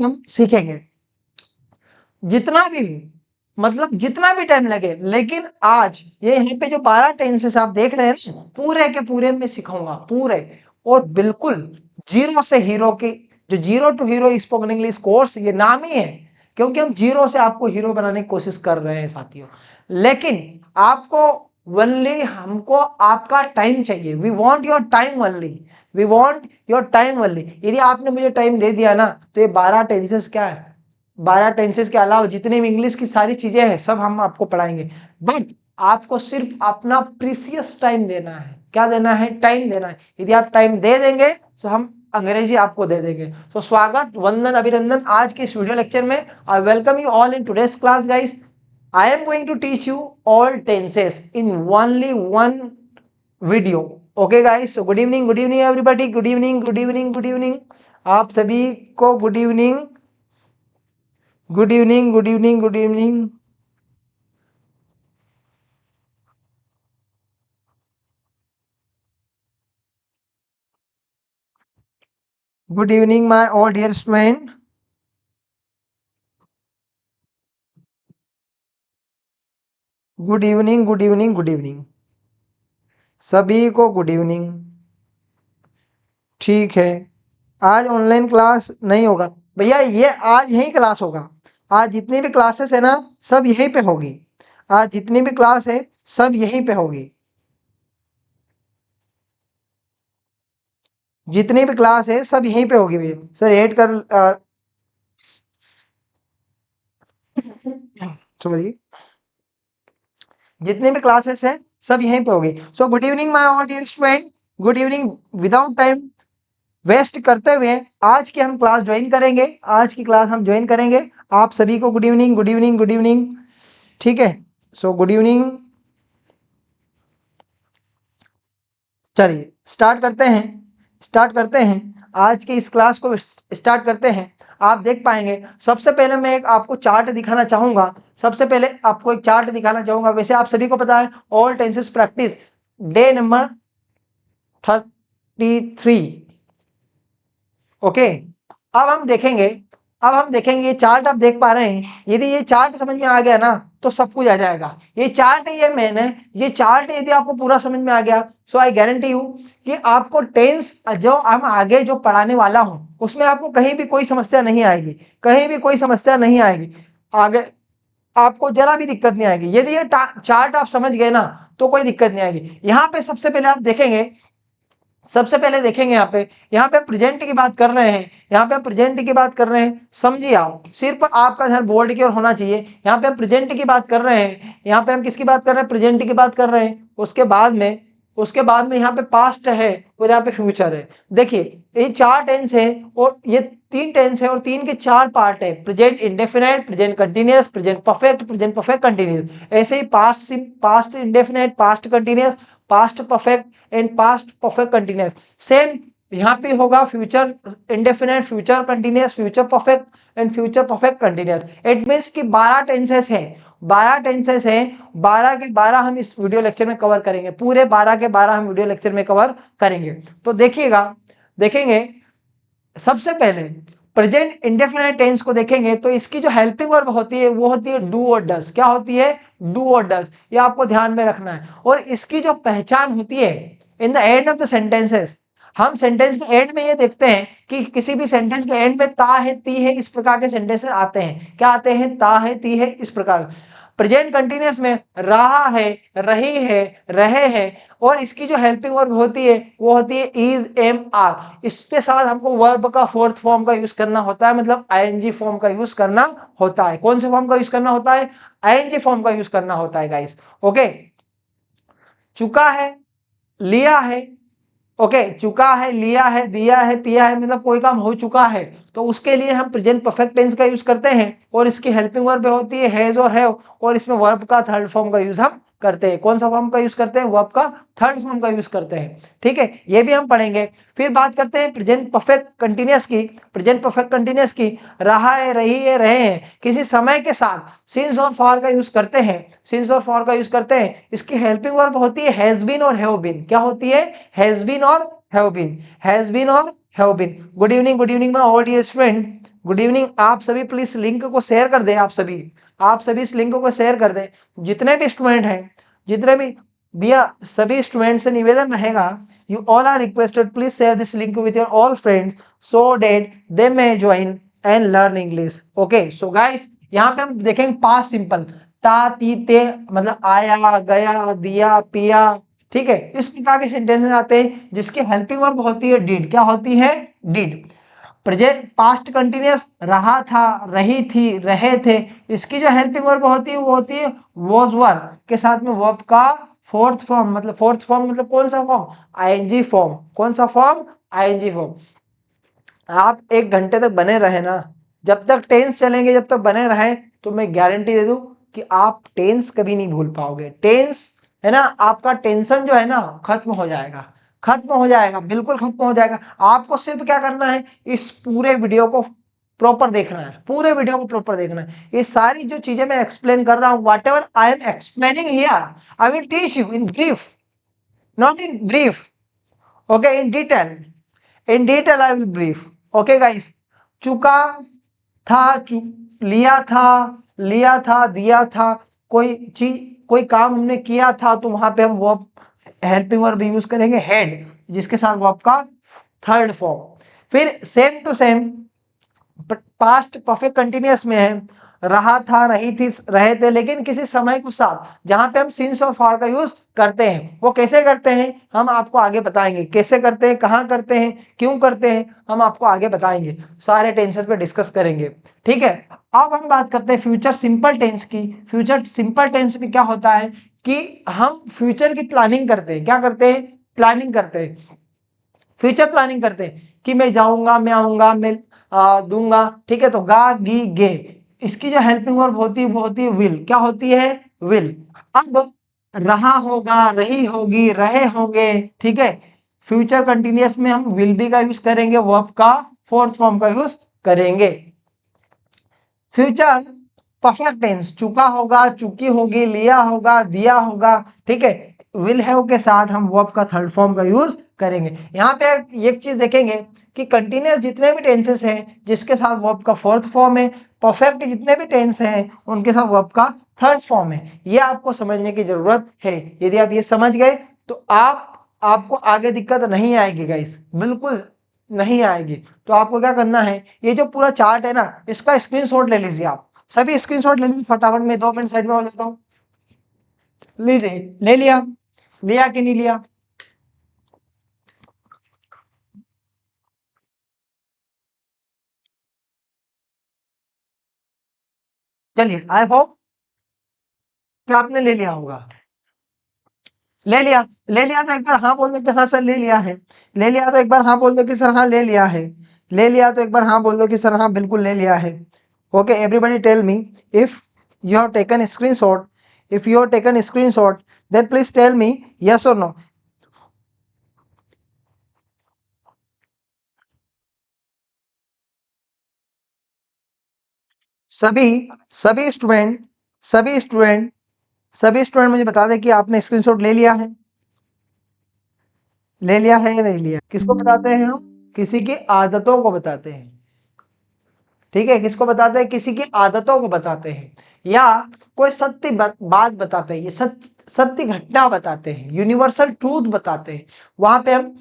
हम सीखेंगे जितना भी, मतलब जितना भी टाइम लगे। लेकिन आज ये यहाँ पे जो 12 टेंसेस आप देख रहे हैं ना, पूरे के पूरे मैं सिखाऊंगा पूरे, और बिल्कुल जीरो से हीरो की, जो zero to hero spoken English course ये नाम ही है, क्योंकि हम जीरो से आपको हीरो बनाने की कोशिश कर रहे हैं साथियों। लेकिन आपको ओनली, हमको आपका टाइम चाहिए। We want your time only, we want your time only. यदि आपने मुझे टाइम दे दिया ना, तो ये 12 टेंसेस क्या है, 12 टेंसेस के अलावा जितने भी इंग्लिश की सारी चीजें हैं सब हम आपको पढ़ाएंगे। बट आपको सिर्फ अपना प्रीसियस टाइम देना है। क्या देना है? टाइम देना है। यदि आप टाइम दे देंगे तो हम अंग्रेजी आपको दे देंगे। तो स्वागत, वंदन, अभिनंदन आज के इस वीडियो लेक्चर में। I welcome you all in today's class guys. I am going to teach you all tenses in only one video. Okay guys, so good evening everybody, good evening, good evening, good evening आप सभी को, good evening, good evening, good evening, good evening. Good evening my all dear student. Good evening, good evening, good evening सभी को, good evening. ठीक है, आज online class नहीं होगा भैया, ये आज यही क्लास होगा। आज जितनी भी क्लासेस है ना, सब यहीं पे होगी। आज जितनी भी क्लास है सब यहीं पे होगी। जितनी भी क्लास है सब यहीं पे होगी भैया। सर ऐड कर, सॉरी, जितनी भी क्लासेस हैं सब यहीं पे होगी। So good evening my all dear student, good evening. Without time waste करते हुए आज की हम क्लास ज्वाइन करेंगे। आज की क्लास हम ज्वाइन करेंगे। आप सभी को good evening, good evening, good evening. ठीक है, सो गुड इवनिंग। चलिए स्टार्ट करते हैं, स्टार्ट करते हैं आज की इस क्लास को, स्टार्ट करते हैं। आप देख पाएंगे, सबसे पहले मैं एक आपको चार्ट दिखाना चाहूंगा। सबसे पहले आपको एक चार्ट दिखाना चाहूंगा। वैसे आप सभी को पता है all tenses practice day number 33। Okay, अब हम देखेंगे, अब हम देखेंगे ये चार्ट आप देख पा रहे हैं। यदि ये चार्ट समझ में आ गया ना तो सब कुछ आ जाएगा। ये चार्ट है, ये मेन है। ये चार्ट यदि आपको पूरा समझ में आ गया, सो आई गारंटी यू कि आपको टेंस जो हम आगे जो पढ़ाने वाला हूं उसमें आपको कहीं भी कोई समस्या नहीं आएगी, कहीं भी कोई समस्या नहीं आएगी। आगे आपको जरा भी दिक्कत नहीं आएगी। यदि ये चार्ट आप समझ गए ना तो कोई दिक्कत नहीं आएगी। यहाँ पे सबसे पहले आप देखेंगे, सबसे पहले देखेंगे यहाँ पे प्रेजेंट की बात कर रहे हैं। यहाँ पे प्रेजेंट की बात कर रहे हैं, समझिए आप, सिर्फ आपका ध्यान बोर्ड की ओर होना चाहिए। यहाँ पे हम प्रेजेंट की बात कर रहे हैं। यहाँ पे हम किसकी बात कर रहे हैं? प्रेजेंट की बात कर रहे हैं। उसके बाद में यहाँ पे पास्ट है और यहाँ पे फ्यूचर है। देखिए ये 4 टेंस है और ये 3 टेंस है और 3 के 4 पार्ट है। Present indefinite, present continuous, present perfect continuous. ऐसे ही past indefinite, past continuous, past perfect and past perfect continuous. Same यहाँ पे होगा future indefinite, future continuous, future perfect and future perfect continuous. It means कि 12 tenses हैं, 12 tenses हैं। 12 के 12 हम इस वीडियो लेक्चर में कवर करेंगे, पूरे 12 के 12 हम वीडियो लेक्चर में कवर करेंगे। तो देखिएगा, देखेंगे सबसे पहले प्रेजेंट इंडेफिनाइट टेंस को देखेंगे तो इसकी जो हेल्पिंग वर्ब होती है वो होती है डू और डस। क्या होती है? डू और डस। ये आपको ध्यान में रखना है। और इसकी जो पहचान होती है in the end of the sentences, हम सेंटेंस के एंड में ये देखते हैं कि किसी भी सेंटेंस के एंड में ता है, ती है, इस प्रकार के सेंटेंसेस आते हैं। क्या आते हैं? ता है, ती है, इस प्रकार। प्रेजेंट कंटिन्यूअस में रहा है, रही है, रहे हैं। और इसकी जो हेल्पिंग वर्ब होती है वो होती है इज, एम, आर। इसके साथ हमको वर्ब का फोर्थ फॉर्म का यूज करना होता है, मतलब आईएनजी फॉर्म का यूज करना होता है। कौन से फॉर्म का यूज करना होता है? आईएनजी फॉर्म का यूज करना होता है गाइस। ओके, चुका है, लिया है। ओके, चुका है, लिया है, दिया है, पिया है, मतलब कोई काम हो चुका है तो उसके लिए हम प्रेजेंट परफेक्ट टेंस का यूज करते हैं। और इसकी हेल्पिंग वर्ब होती है हैज और हैव। और इसमें वर्ब का थर्ड फॉर्म का यूज हम करते हैं। कौन सा फॉर्म का यूज करते हैं? वर्ब का थर्ड फॉर्म का यूज करते हैं। ठीक है, ये भी हम पढ़ेंगे। फिर बात करते हैं प्रेजेंट परफेक्ट कंटिन्यूअस की। प्रेजेंट परफेक्ट कंटिन्यूअस की रहा है, रही है, रहे हैं, किसी समय के साथ सिंस और फॉर का यूज करते हैं। सिंस और फॉर का यूज करते हैं। इसकी हेल्पिंग वर्ब होती है हैज बीन और हैव बीन। क्या होती है? हैज बीन और हैव बीन, हैज बीन और have been. Good evening my all dear student, good evening. आप सभी प्लीज लिंक को शेयर कर दें, आप सभी इस लिंक को शेयर कर दें। जितने भी स्टूडेंट हैं, जितने भी भैया, सभी स्टूडेंट से निवेदन रहेगा, you all are requested please share this link with your all friends so that they may join and learn English. Okay, so guys यहाँ पे हम देखेंगे पास्ट सिंपल, ता ती ते, मतलब आया गया दिया पिया, ठीक है, इस प्रकार के सेंटेंसेस आते हैं जिसकी हेल्पिंग वर्ब होती है डिड। क्या होती है? डिड। प्रेजेंट पास्ट कंटिन्यूअस रहा था, रही थी, रहे थे, इसकी जो हेल्पिंग वर्ब होती है वो होती है वॉज वर के साथ में वर्ब का फोर्थ फॉर्म, मतलब फोर्थ फॉर्म मतलब कौन सा फॉर्म? ING form. कौन सा फॉर्म? ING form. आप 1 घंटे तक बने रहे ना, जब तक टेंस चलेंगे, जब तक बने रहे, तो मैं गारंटी दे दूं कि आप टेंस कभी नहीं भूल पाओगे। टेंस है ना, आपका टेंशन जो है ना खत्म हो जाएगा, खत्म हो जाएगा, बिल्कुल खत्म हो जाएगा। आपको सिर्फ क्या करना है, इस पूरे वीडियो को प्रॉपर देखना है, पूरे वीडियो को प्रॉपर देखना है। ये सारी जो चीजें मैं एक्सप्लेन कर रहा हूं, what ever I am explaining here, I will teach you in brief, not in brief, okay, in detail. In detail I will brief. Okay guys, चुका था, लिया था, दिया था, कोई चीज, कोई काम हमने किया था, तो वहां पे हम वर्ब हेल्पिंग वर्ब यूज करेंगे हैड, जिसके साथ वर्ब का थर्ड फॉर्म। फिर same to same past perfect continuous में है, रहा था, रही थी, रहे थे, लेकिन किसी समय के साथ जहां पे हम सिंस और फॉर का यूज करते हैं, वो कैसे करते हैं हम आपको आगे बताएंगे, कैसे करते हैं, कहां करते हैं, क्यों करते हैं, हम आपको आगे बताएंगे, सारे टेंसेस पे डिस्कस करेंगे। ठीक है, अब हम बात करते हैं फ्यूचर सिंपल टेंस की। फ्यूचर सिंपल टेंस में क्या होता है कि हम फ्यूचर की प्लानिंग करते हैं। क्या करते हैं? प्लानिंग करते हैं, फ्यूचर प्लानिंग करते हैं कि मैं जाऊंगा, मैं आऊंगा, मैं दूंगा, ठीक है, तो गा गी गे, इसकी जो हेल्पिंग वर्ब होती है वो होती है विल। क्या होती है? विल। अब रहा होगा, रही होगी, रहे होंगे, ठीक है, फ्यूचर कंटिन्यूअस में हम विल बी का यूज करेंगे, वर्ब का फोर्थ फॉर्म का यूज करेंगे। फ्यूचर परफेक्ट टेंस, चुका होगा, चुकी होगी, लिया होगा, दिया होगा, ठीक है, विल हैव के साथ हम वर्ब का थर्ड फॉर्म का यूज करेंगे। यहाँ पे एक चीज देखेंगे कि कंटिन्यूअस जितने भी टेंसेस हैं जिसके साथ वर्ब का फोर्थ फॉर्म है, परफेक्ट जितने भी टेंस हैं उनके साथ वर्ब का थर्ड फॉर्म है। ये आपको समझने की जरूरत है। यदि आप ये समझ गए तो आपको आगे दिक्कत नहीं आएगी गाइस, बिल्कुल नहीं आएगी। तो आपको क्या करना है, ये जो पूरा चार्ट है ना, इसका स्क्रीनशॉट ले लीजिए। आप सभी स्क्रीनशॉट ले लीजिए फटाफट, में 2 मिनट साइड में हो लेता हूँ। लीजिए, ले लिया? लिया कि नहीं लिया? चलिए, आई होप कि आपने ले लिया होगा। ले लिया? ले लिया तो एक बार हाँ बोल दो कि हाँ सर ले लिया है। ले लिया तो एक बार हाँ बोल दो कि सर हाँ ले लिया है। ले लिया तो एक बार हाँ बोल दो कि सर हाँ बिल्कुल ले लिया है। Okay, everybody tell me if you have taken screenshot, if you have taken screenshot then please tell me yes और नो। सभी सभी स्टूडेंट सभी स्टूडेंट सभी स्टूडेंट मुझे बता दें कि आपने स्क्रीनशॉट ले लिया है, ले लिया है या नहीं लिया? किसको बताते हैं हम? किसी की आदतों को बताते हैं, ठीक है, किसको बताते हैं? किसी की आदतों को बताते हैं, या कोई सत्य बात बताते हैं, ये सत्य घटना बताते हैं, यूनिवर्सल ट्रूथ बताते हैं, वहां पे हम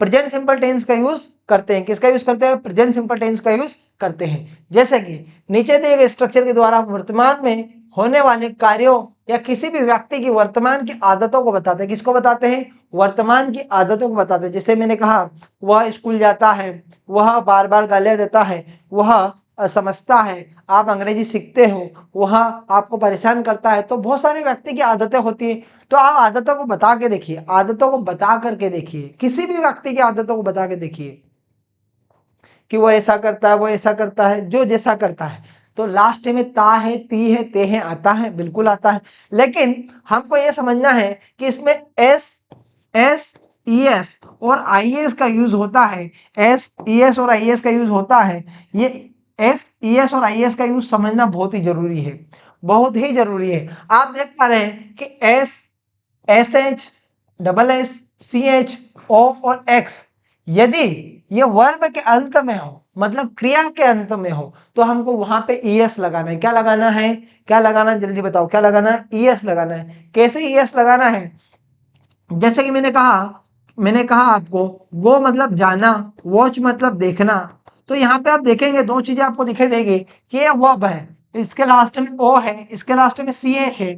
प्रेजेंट सिंपल टेंस का यूज करते हैं। किसका यूज करते हैं? प्रेजेंट सिंपल टेंस का यूज करते हैं। जैसे कि नीचे दिए गए स्ट्रक्चर के द्वारा वर्तमान में होने वाले कार्यों या किसी भी व्यक्ति की वर्तमान की आदतों को बताते हैं। किसको बताते हैं? वर्तमान की आदतों को बताते हैं। जैसे मैंने कहा, वह स्कूल जाता है, वह बार बार गालियां देता है, वह समझता है, आप अंग्रेजी सीखते हो, वह आपको परेशान करता है। तो बहुत सारे व्यक्ति की आदतें होती है, तो आप आदतों को बता के देखिए, आदतों को बता करके देखिए, किसी भी व्यक्ति की आदतों को बता के देखिए कि वो ऐसा करता है, वो ऐसा करता है, जो जैसा करता है। तो लास्ट में ता है, ती है, ते है आता है, बिल्कुल आता है। लेकिन हमको ये समझना है कि इसमें एस और आई एस का यूज होता है, एस और आई एस का यूज होता है। ये एस और आई एस का यूज समझना बहुत ही जरूरी है, बहुत ही जरूरी है। आप देख पा रहे हैं कि S H, double S, C H, O और एक्स, यदि ये वर्ब के अंत में हो, मतलब क्रिया के अंत में हो, तो हमको वहां पे ईएस लगाना है। क्या लगाना है, क्या लगाना है, जल्दी बताओ क्या लगाना है, ईएस लगाना है। कैसे ईएस लगाना है, जैसे कि मैंने कहा आपको, गो मतलब जाना, वॉच मतलब देखना। तो यहाँ पे आप देखेंगे दो चीजें आपको दिखाई देगी कि ये वर्ब है, इसके लास्ट में ओ है, इसके लास्ट में सी एच है।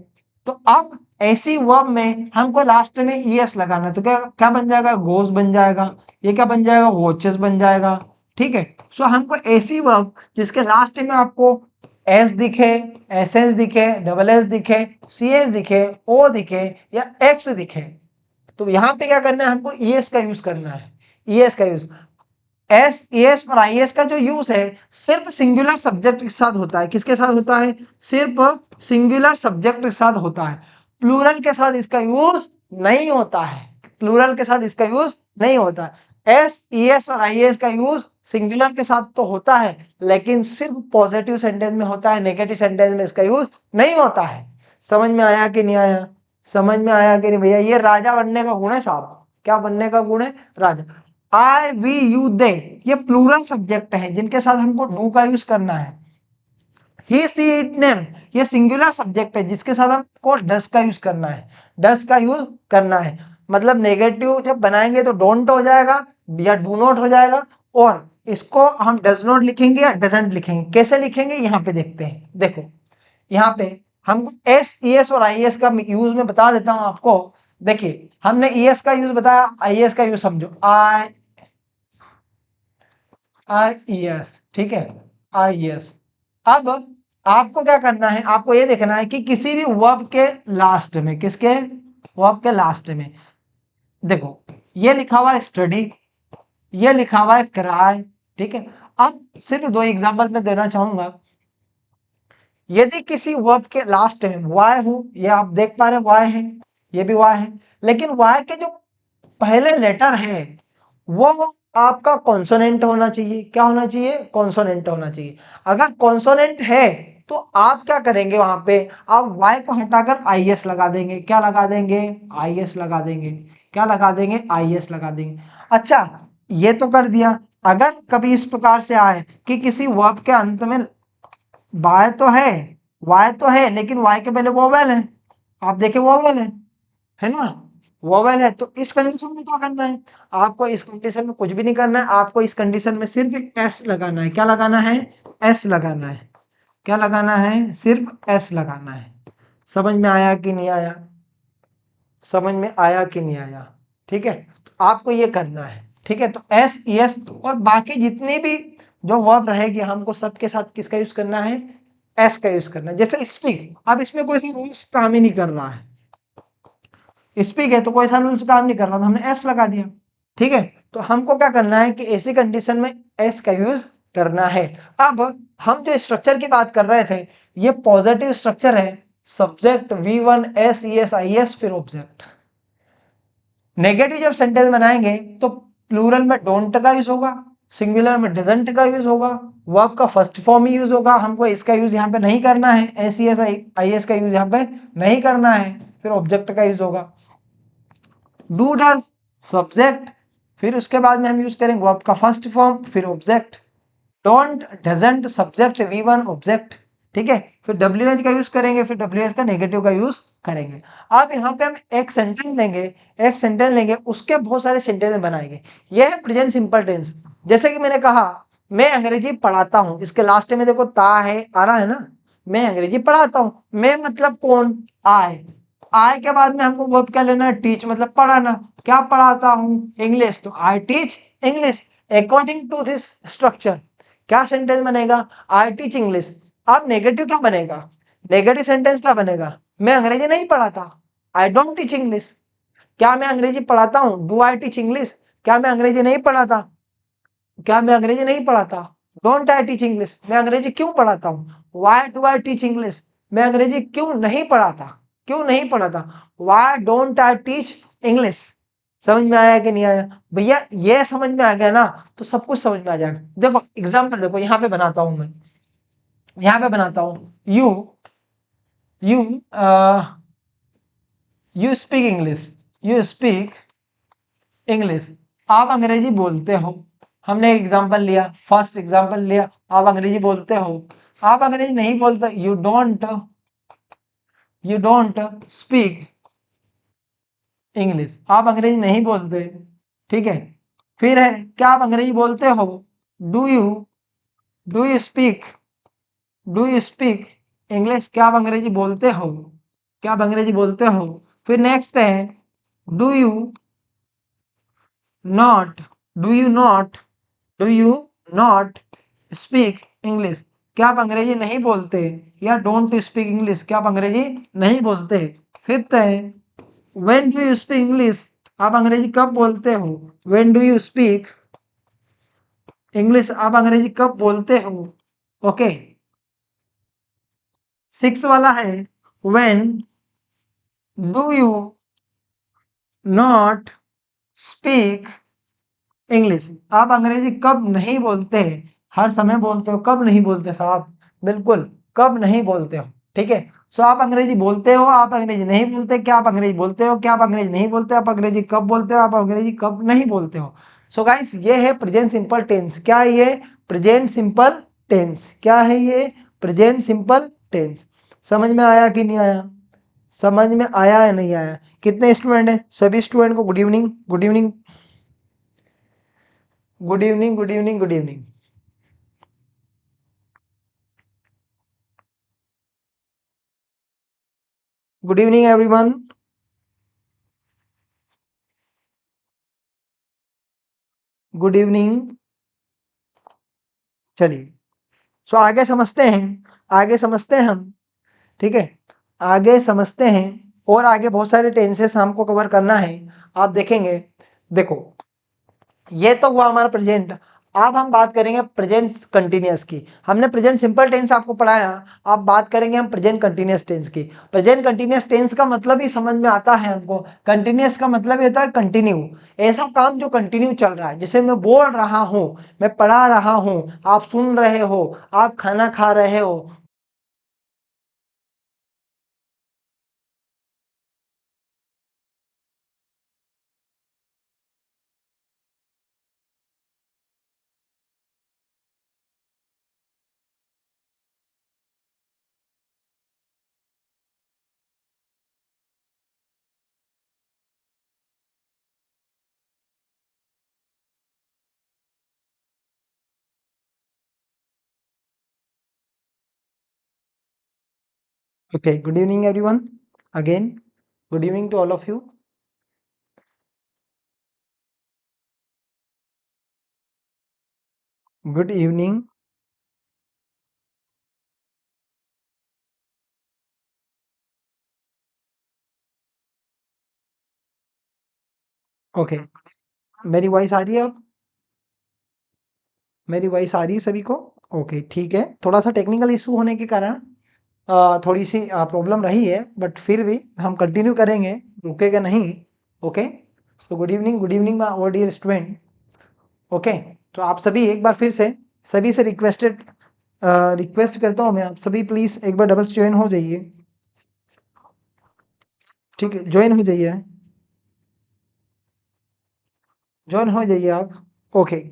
तो अब ऐसी वर्ब में हमको लास्ट में ईएस लगाना है, तो क्या क्या बन जाएगा, गोस बन जाएगा, ये क्या बन जाएगा, वॉचेस बन जाएगा। ठीक है, सो हमको ऐसी वर्ब जिसके लास्ट में आपको एस दिखे, एस एस दिखे, डबल एस दिखे, सी एस दिखे, ओ दिखे या एक्स दिखे, तो यहां पे क्या करना है, हमको ईएस का यूज करना है। ईएस का यूज, एस ईएस और आईएस का जो यूज है सिर्फ सिंगुलर सब्जेक्ट के साथ होता है। किसके साथ होता है, सिर्फ सिंगुलर सब्जेक्ट के साथ होता है, प्लूरल के साथ इसका यूज नहीं होता है। प्लूरल के साथ इसका यूज नहीं होता है। एस ईएस और आईएस का यूज सिंगुलर के साथ तो होता है, लेकिन सिर्फ पॉजिटिव सेंटेंस में होता है, नेगेटिव सेंटेंस में इसका यूज नहीं होता है। समझ में आया कि नहीं आया, समझ में आया कि नहीं भैया, ये राजा बनने का गुण है साहब। क्या बनने का गुण है, राजा। आई वी यू दे, ये प्लूरल सब्जेक्ट है जिनके साथ हमको डू का यूज करना है। ही सी इट नेम, ये सिंगुलर सब्जेक्ट है जिसके साथ हमको डस का यूज करना है। डस का यूज करना है, मतलब नेगेटिव जब बनाएंगे तो डोंट हो जाएगा या डू नॉट हो जाएगा, और इसको हम डज नॉट लिखेंगे या डजंट लिखेंगे। कैसे लिखेंगे यहाँ पे देखते हैं, देखो यहाँ पे हमको एस ई एस और आई एस का यूज मैं बता देता हूं आपको। देखिए हमने ई एस का यूज बताया, आई एस का यूज समझो, आई आई ई एस, ठीक है, आई एस। अब आपको क्या करना है, आपको ये देखना है कि किसी भी वर्ब के लास्ट में, किसके वर्ब के लास्ट में, देखो ये लिखा हुआ है स्टडी, ये लिखा हुआ है क्राई, ठीक है। अब सिर्फ दो एग्जांपल मैं देना चाहूंगा। यदि किसी वर्ब के लास्ट में वाई हो, ये आप देख पा रहे वाई है, ये भी वाई है, लेकिन वाई के जो पहले लेटर है वो आपका कॉन्सोनेंट होना चाहिए। क्या होना चाहिए, कॉन्सोनेंट होना चाहिए। अगर कॉन्सोनेंट है तो आप क्या करेंगे, वहां पे आप वाई को हटाकर आई एस लगा देंगे। क्या लगा देंगे, आई एस लगा देंगे। क्या लगा देंगे, आई एस लगा देंगे। अच्छा, ये तो कर दिया। अगर कभी इस प्रकार से आए कि किसी वर्ब के अंत में वाई तो है, वाई तो है, लेकिन वाई के पहले वोवेल है, आप देखें वोवेल है ना, वोवेल है, तो इस कंडीशन में क्या करना है, आपको इस कंडीशन में कुछ भी नहीं करना है, आपको इस कंडीशन में सिर्फ एस लगाना है। क्या लगाना है, एस लगाना है। क्या लगाना है, सिर्फ एस लगाना है। समझ में आया कि नहीं आया, समझ में आया कि नहीं आया, ठीक है, तो आपको ये करना है। ठीक है, तो एस एस और बाकी जितनी भी जो वर्ब रहेगी हमको सबके साथ किसका यूज करना है, एस का यूज करना है। जैसे स्पीक, अब इसमें कोई सा रूल्स काम ही नहीं कर रहा है, स्पीक है तो कोई सा रूल्स काम नहीं कर रहा, तो हमने एस लगा दिया। ठीक है, तो हमको क्या करना है कि ऐसी कंडीशन में एस का यूज करना है। अब हम जो स्ट्रक्चर की बात कर रहे थे, ये पॉजिटिव स्ट्रक्चर है, subject V1 S E S I S फिर ऑब्जेक्ट। नेगेटिव जब सेंटेंस बनाएंगे तो प्लूरल में डोंट का यूज होगा, सिंगुलर में डजंट का यूज होगा, वर्ब का फर्स्ट फॉर्म ही यूज होगा, हमको इसका यूज यहाँ पे नहीं करना है, S E S I S का यूज यहाँ पे नहीं करना है, फिर ऑब्जेक्ट का यूज होगा। डू डज सब्जेक्ट, फिर उसके बाद में हम यूज करेंगे वर्ब का फर्स्ट फॉर्म फिर object. Don't doesn't subject V1 object, ठीक है, फिर WH का यूज करेंगे, फिर WH का नेगेटिव का यूज करेंगे। अब यहाँ पे हम एक सेंटेंस लेंगे, एक सेंटेंस लेंगे, उसके बहुत सारे सेंटेंस बनाएंगे। यह है प्रेजेंट सिंपल टेंस। जैसे कि मैंने कहा मैं अंग्रेजी पढ़ाता हूँ, इसके लास्ट में देखो ता है, आ रहा है ना, मैं अंग्रेजी पढ़ाता हूँ, मैं मतलब कौन, आई। आई के बाद में हमको वर्ब क्या लेना है, टीच मतलब पढ़ाना। क्या पढ़ाता हूँ, इंग्लिश, तो I teach English. According to this structure क्या सेंटेंस बनेगा, आई टीच इंग्लिश। अब नेगेटिव क्या बनेगा, नेगेटिव सेंटेंस क्या बनेगा, मैं अंग्रेजी नहीं पढ़ाता, आई डोंट टीच इंग्लिश। क्या मैं अंग्रेजी पढ़ाता हूँ, डू आई टीच इंग्लिश। क्या मैं अंग्रेजी नहीं पढ़ाता, क्या मैं अंग्रेजी नहीं पढ़ाता, डोंट आई टीच इंग्लिश। मैं अंग्रेजी क्यों पढ़ाता हूँ, why do I teach English. मैं अंग्रेजी क्यों नहीं पढ़ाता, क्यों नहीं पढ़ाता, why don't I teach English. समझ में आया कि नहीं आया भैया, ये समझ में आ गया ना, तो सब कुछ समझ में आ जाएगा। देखो एग्जाम्पल देखो, यहाँ पे बनाता हूं मैं, यहाँ पे बनाता हूं, you you you speak English, you speak English. आप अंग्रेजी बोलते हो, हमने एग्जाम्पल लिया, फर्स्ट एग्जाम्पल लिया, आप अंग्रेजी बोलते हो, आप अंग्रेजी नहीं बोलते, यू डोंट स्पीक इंग्लिश, आप अंग्रेजी नहीं बोलते, ठीक है। फिर है क्या आप अंग्रेजी बोलते हो, do you do you speak do you speak English, क्या आप अंग्रेजी बोलते हो, क्या आप अंग्रेजी बोलते हो। फिर नेक्स्ट है do you not do you not do you not speak English, क्या आप अंग्रेजी नहीं बोलते, या डोंट स्पीक इंग्लिश, क्या आप अंग्रेजी नहीं बोलते। फिफ्थ है when do you speak English, आप अंग्रेजी कब बोलते हो, when do you speak English, आप अंग्रेजी कब बोलते हो, ओके। सिक्स वाला है when do you not speak English, आप अंग्रेजी कब नहीं बोलते, हर समय बोलते हो, कब नहीं बोलते साहब, बिल्कुल कब नहीं बोलते हो, ठीक है। सो आप अंग्रेजी बोलते हो, आप अंग्रेजी नहीं बोलते, क्या आप अंग्रेजी बोलते हो, क्या आप अंग्रेजी नहीं बोलते, आप अंग्रेजी कब बोलते हो, आप अंग्रेजी कब नहीं बोलते हो। सो गाइस ये है प्रेजेंट सिंपल टेंस, क्या है ये प्रेजेंट सिंपल टेंस, क्या है ये प्रेजेंट सिंपल टेंस। समझ में आया कि नहीं आया, समझ में आया या नहीं आया। कितने स्टूडेंट हैं, सभी स्टूडेंट को good evening, good evening, good evening, good evening, good evening. Good evening everyone. Good evening. चलिए सो आगे समझते हैं, आगे समझते हैं हम, ठीक है, आगे समझते हैं। और आगे बहुत सारे टेंसेस हमको कवर करना है, आप देखेंगे। देखो ये तो हुआ हमारा प्रेजेंट, अब हम बात करेंगे प्रेजेंट कंटिन्यूअस की। हमने प्रेजेंट सिंपल टेंस आपको पढ़ाया, अब बात करेंगे हम प्रेजेंट कंटिन्यूअस टेंस की। प्रेजेंट कंटिन्यूअस टेंस का मतलब ही समझ में आता है हमको, कंटिन्यूअस का मतलब ये होता है कंटिन्यू, ऐसा काम जो कंटिन्यू चल रहा है, जैसे मैं बोल रहा हूँ, मैं पढ़ा रहा हूँ, आप सुन रहे हो, आप खाना खा रहे हो। Okay, good evening everyone. Again, good evening to all of you. Good evening. Okay, मेरी वॉइस आ रही है अब, मेरी वॉइस आ रही है सभी को। ओके ठीक है, थोड़ा सा टेक्निकल इशू होने के कारण थोड़ी सी प्रॉब्लम रही है, बट फिर भी हम कंटिन्यू करेंगे, रुकेगा नहीं। ओके, तो good evening my dear student. Okay, तो आप सभी एक बार फिर से सभी से रिक्वेस्ट करता हूँ मैं, आप सभी प्लीज़ एक बार डबल ज्वाइन हो जाइए, ठीक है, ज्वाइन हो जाइए, ज्वाइन हो जाइए आप। ओके,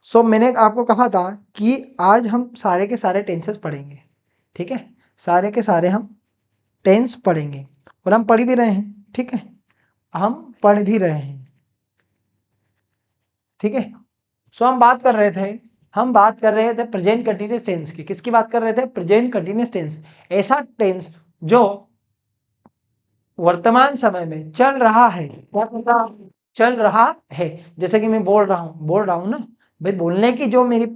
सो मैंने आपको कहा था कि आज हम सारे के सारे टेंसेस पढ़ेंगे, ठीक है, सारे के सारे हम टेंस पढ़ेंगे, और हम पढ़ भी रहे हैं, ठीक है, हम पढ़ भी रहे हैं, ठीक है। सो हम बात कर रहे थे प्रेजेंट कंटिन्यूअस टेंस की। किसकी बात कर रहे थे, प्रेजेंट कंटिन्यूअस टेंस, ऐसा टेंस जो वर्तमान समय में चल रहा है, क्या चल रहा है, चल रहा है। जैसे कि मैं बोल रहा हूँ ना भाई, बोलने की जो मेरी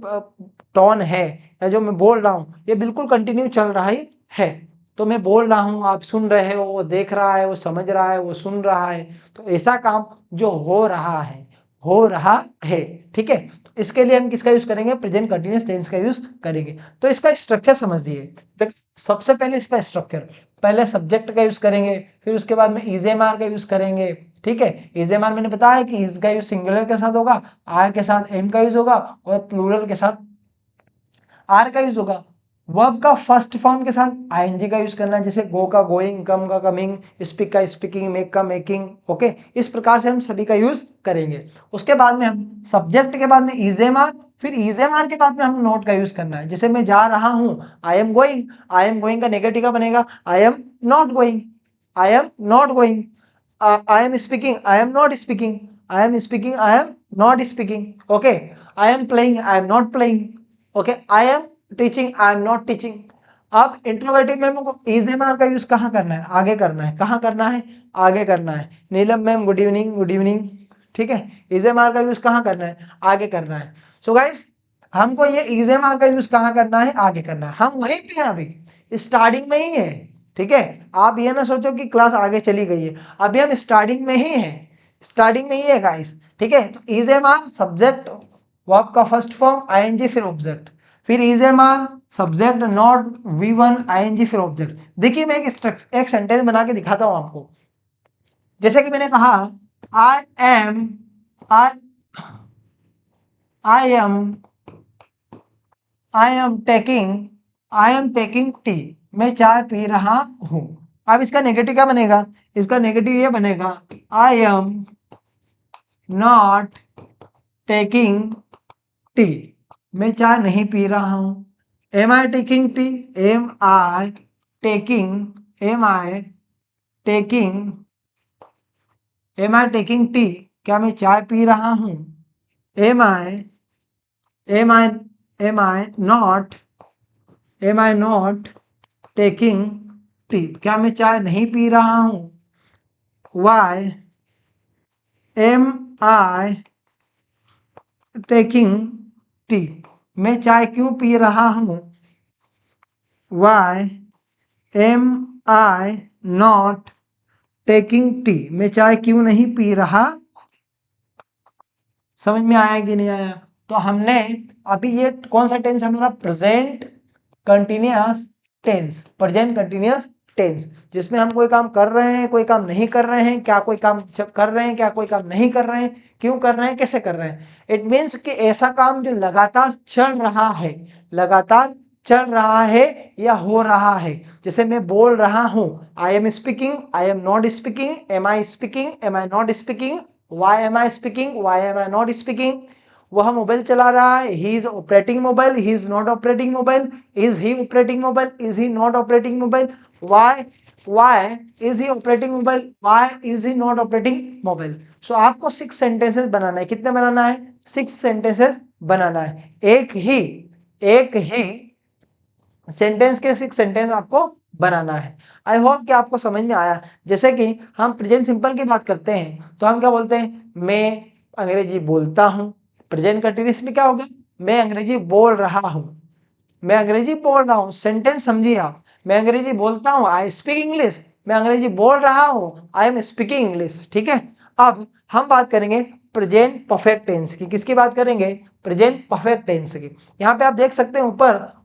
टोन है, या जो मैं बोल रहा हूँ, ये बिल्कुल कंटिन्यू चल रहा ही है। तो मैं बोल रहा हूँ, आप सुन रहे हो, वो देख रहा है, वो समझ रहा है, वो सुन रहा है, तो ऐसा काम जो हो रहा है, हो रहा है, ठीक है। तो इसके लिए हम किसका यूज करेंगे, प्रेजेंट कंटिन्यूअस टेंस का यूज करेंगे। तो इसका स्ट्रक्चर समझिए, देख सबसे पहले इसका स्ट्रक्चर, पहले सब्जेक्ट का यूज करेंगे, फिर उसके बाद में इजेमार का यूज करेंगे, ठीक है। इजेमार मैंने बताया कि इज का यूज सिंगुलर के साथ होगा, आर के साथ एम का यूज होगा, और प्लूरल के साथ आर का यूज होगा। वर्ब का फर्स्ट फॉर्म के साथ आईएनजी का यूज करना है, जैसे गो का गोइंग, कम का कमिंग, स्पीक का स्पीकिंग, मेक का मेकिंग। ओके, इस प्रकार से हम सभी का यूज करेंगे। उसके बाद में हम सब्जेक्ट के बाद में इज एम आर, फिर इज एम आर के बाद में हम नॉट का यूज करना है। जैसे मैं जा रहा हूं, आई एम गोइंग का नेगेटिव का बनेगा I am not going, I am not going. I am speaking, I am not speaking, I am speaking, I am not speaking. Okay, I am playing, I am not playing. Okay, I am teaching, I am not teaching. अब interrogative में हमको is am are का use कहाँ करना है? आगे करना है। कहाँ करना है? आगे करना है। Neelam ma'am good evening, good evening. ठीक है, इज एम आर का यूज कहाँ करना है? आगे करना है। सो गाइस, हमको ये इज एम आर का यूज कहाँ करना है? आगे करना है। हम वहीं पे हैं अभी, स्टार्टिंग में ही है। ठीक है, आप ये ना सोचो कि क्लास आगे चली गई है, अभी हम स्टार्टिंग में ही हैं, स्टार्टिंग में ही है गाइस। ठीक है, तो is am are subject, verb का फर्स्ट फॉर्म आईएनजी फिर ऑब्जेक्ट, फिर is am are subject not V1 ING फिर ऑब्जेक्ट। देखिए मैं एक सेंटेंस बना के दिखाता हूं आपको। जैसे कि मैंने कहा आई am I am taking tea, मैं चाय पी रहा हूं। अब इसका नेगेटिव क्या बनेगा? इसका नेगेटिव ये बनेगा I am not taking tea, मैं चाय नहीं पी रहा हूं। Am I taking tea, am I taking, am I taking tea, क्या मैं चाय पी रहा हूं? Am I am I am I not taking tea, क्या मैं चाय नहीं पी रहा हूं? Why am I taking tea, मैं चाय क्यों पी रहा हूं? Why am I not taking tea, मैं चाय क्यों नहीं पी रहा? समझ में आया कि नहीं आया? तो हमने अभी ये कौन सा टेंस हमारा? Present continuous tense, present continuous tense, जिसमें हम कोई काम कर रहे हैं, कोई काम नहीं कर रहे हैं, क्या कोई काम कर रहे हैं, क्या कोई काम नहीं कर रहे हैं, क्यों कर रहे हैं, कैसे कर रहे हैं। इट मीन्स कि ऐसा काम जो लगातार चल रहा है, लगातार चल रहा है या हो रहा है। जैसे मैं बोल रहा हूं, I am speaking, I am not speaking, am I speaking, am I not speaking, why am I speaking, why am I not speaking. वह मोबाइल चला रहा है, he is operating mobile, he is not operating mobile, is he operating mobile, is he not operating mobile, why is he operating mobile, why is he not operating mobile. So आपको 6 sentences बनाना है। कितने बनाना है? 6 sentences बनाना है। एक ही sentence के 6 sentence आपको बनाना है। I hope कि आपको समझ में आया। जैसे कि हम प्रेजेंट सिंपल की बात करते हैं तो हम क्या बोलते हैं? मैं अंग्रेजी बोलता हूं। प्रेजेंट कंटिन्यूअस में क्या हो गया? मैं अंग्रेजी बोल रहा हूं, मैं अंग्रेजी बोल रहा हूं। सेंटेंस समझिए आप, मैं अंग्रेजी बोलता हूं, आई स्पीक इंग्लिश, मैं अंग्रेजी बोल रहा हूं, आई एम स्पीकिंग इंग्लिश। ठीक है, अब हम बात करेंगे प्रेजेंट परफेक्ट टेंस की। किसकी बात करेंगे? प्रेजेंट परफेक्ट टेंस की। यहाँ पे आप देख सकते हैं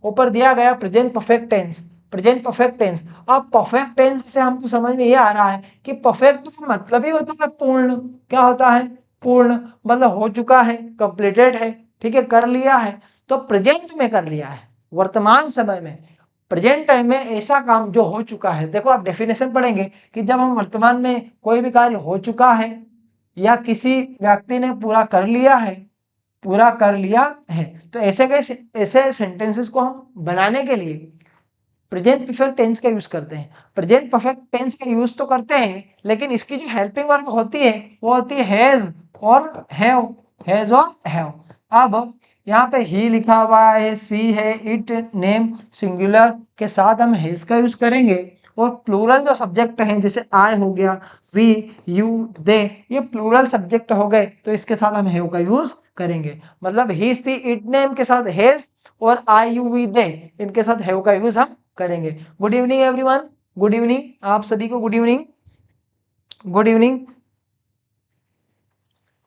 ऊपर दिया गया present perfect tense, present perfect tense. अब परफेक्ट टेंस से हमको समझ में ये आ रहा है कि परफेक्ट का मतलब ही होता है पूर्ण। क्या होता है? पूर्ण, मतलब हो चुका है, कंप्लीटेड है। ठीक है, कर लिया है। तो प्रेजेंट में कर लिया है, वर्तमान समय में, प्रेजेंट टाइम में ऐसा काम जो हो चुका है। देखो आप डेफिनेशन पढ़ेंगे कि जब हम वर्तमान में कोई भी कार्य हो चुका है या किसी व्यक्ति ने पूरा कर लिया है, तो ऐसे सेंटेंसेस को हम बनाने के लिए प्रेजेंट परफेक्ट टेंस का यूज करते हैं। प्रेजेंट परफेक्ट टेंस का यूज तो करते हैं, लेकिन इसकी जो हेल्पिंग वर्ब होती है वो होती है हैज और हैव, हैज और हैव। अब यहाँ पे ही लिखा हुआ है, सी है, इट, नेम सिंगुलर के साथ हम हैज का यूज करेंगे। और प्लूरल जो सब्जेक्ट हैं, जैसे आई हो गया, वी, यू, दे, ये प्लूरल सब्जेक्ट हो गए, तो इसके साथ हम हैव का यूज करेंगे। मतलब ही, सी, इट, नेम के साथ हैज और आई, यू, वी, दे, इनके साथ हैव का यूज हम करेंगे। Good evening everyone, good evening आप सभी को, गुड इवनिंग, गुड इवनिंग।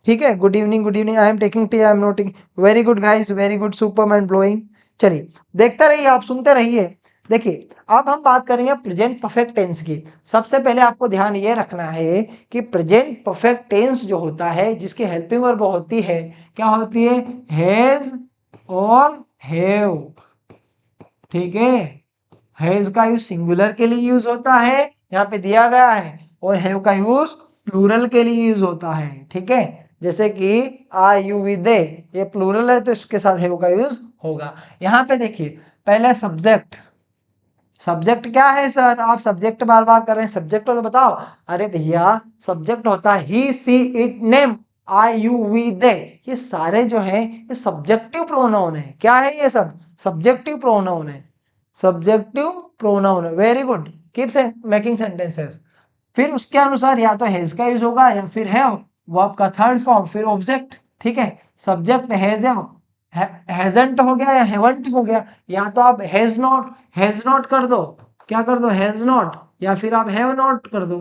ठीक है, good evening, good evening. I am taking tea, I am not taking. Very good guys, very good, super mind blowing. चलिए देखते रहिए, आप सुनते रहिए। देखिए अब हम बात करेंगे प्रेजेंट परफेक्ट टेंस की। सबसे पहले आपको ध्यान ये रखना है कि प्रेजेंट परफेक्ट टेंस जो होता है, जिसकी हेल्पिंग वर्ब होती है, क्या होती है? हैज और हैव। ठीक है। हैज का यूज सिंगुलर के लिए यूज होता है, यहाँ पे दिया गया है, और हैव का यूज प्लूरल के लिए यूज होता है। ठीक है, जैसे कि आई यू वी दे, ये प्लूरल है तो इसके साथ हैव का यूज होगा। यहाँ पे देखिए पहले सब्जेक्ट, सब्जेक्ट क्या है सर, आप सब्जेक्ट बार बार कर रहे हैं, सब्जेक्ट तो बताओ। अरे भैया सब्जेक्ट होता है he she it name, I you we they, ये सारे जो है ये सब्जेक्टिव प्रोनाउन है। क्या है ये सब, सब्जेक्टिव प्रोनाउन है, सब्जेक्टिव प्रोनाउन है। Very good, keep making sentences. फिर उसके अनुसार या तो हैज का यूज होगा या फिर हैव, वर्ब का थर्ड फॉर्म, फिर ऑब्जेक्ट। ठीक है, सब्जेक्ट हैज हैजंट हो गया या हैवंट हो गया, या तो आप हैज नॉट कर दो, क्या कर दो, हैज नॉट, या फिर आप हैव नॉट कर दो।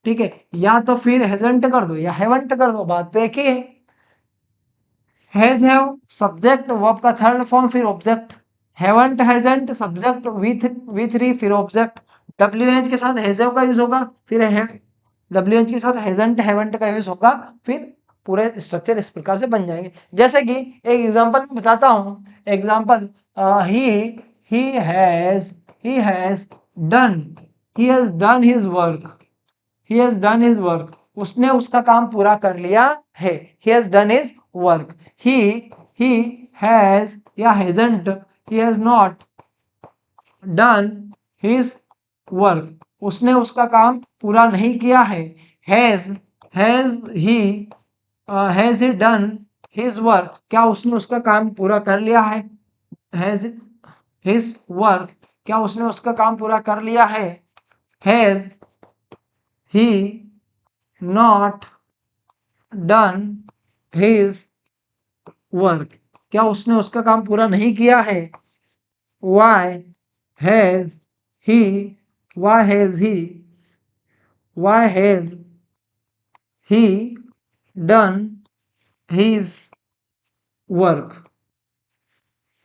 ठीक है, या तो फिर हैजंट कर दो या हैवंट कर दो, बात तो एक ही है। हैज हैव सब्जेक्ट, वर्ब का थर्ड फॉर्म, फिर object. Haven't hasn't subject with री, फिर ऑब्जेक्ट। डब्ल्यू एच के साथ हैज हैव का यूज होगा, फिर डब्ल्यू एच के साथ हैजंट हैवंट का यूज होगा, फिर पूरे स्ट्रक्चर इस प्रकार से बन जाएंगे। जैसे कि एक एग्जांपल बताता हूं, example he has done, he has done his work, he has done his work, उसने उसका काम पूरा कर लिया है, he has done his work। he has या hasn't, he has not done his work, उसने उसका काम पूरा नहीं किया है। has he done his work, क्या उसने उसका काम पूरा कर लिया है, has his work, क्या उसने उसका काम पूरा कर लिया है। has he not done his work, क्या उसने उसका काम पूरा नहीं किया है। why has he why has he why has he done his work।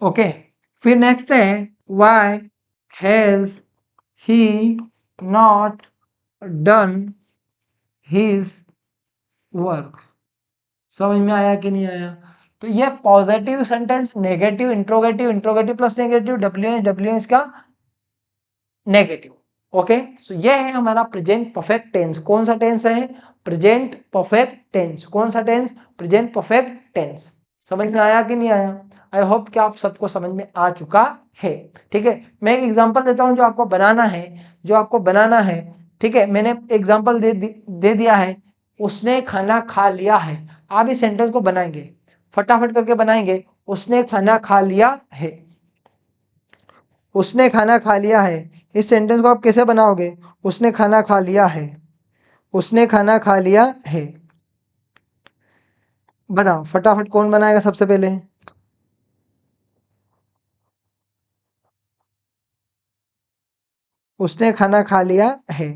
Okay, फिर नेक्स्ट है why has he not done his work। समझ में आया कि नहीं आया। तो ये positive sentence, negative, interrogative, interrogative plus negative, W H का नेगेटिव। ओके, सो ये है हमारा प्रेजेंट परफेक्ट टेंस। कौन सा टेंस है, प्रेजेंट परफेक्ट टेंस। कौन सा टेंस, प्रेजेंट परफेक्ट टेंस। समझ में आया कि नहीं आया। आई होप कि आप सबको समझ में आ चुका है। ठीक है, मैं एक एग्जांपल देता हूं जो आपको बनाना है, जो आपको बनाना है। ठीक है, मैंने एग्जांपल दे दिया है, उसने खाना खा लिया है। आप इस सेंटेंस को बनाएंगे, फटाफट करके बनाएंगे। उसने खाना खा लिया है, उसने खाना खा लिया है। इस सेंटेंस को आप कैसे बनाओगे, उसने खाना खा लिया है, उसने खाना खा लिया है। बताओ फटाफट कौन बनाएगा सबसे पहले। उसने खाना खा लिया है,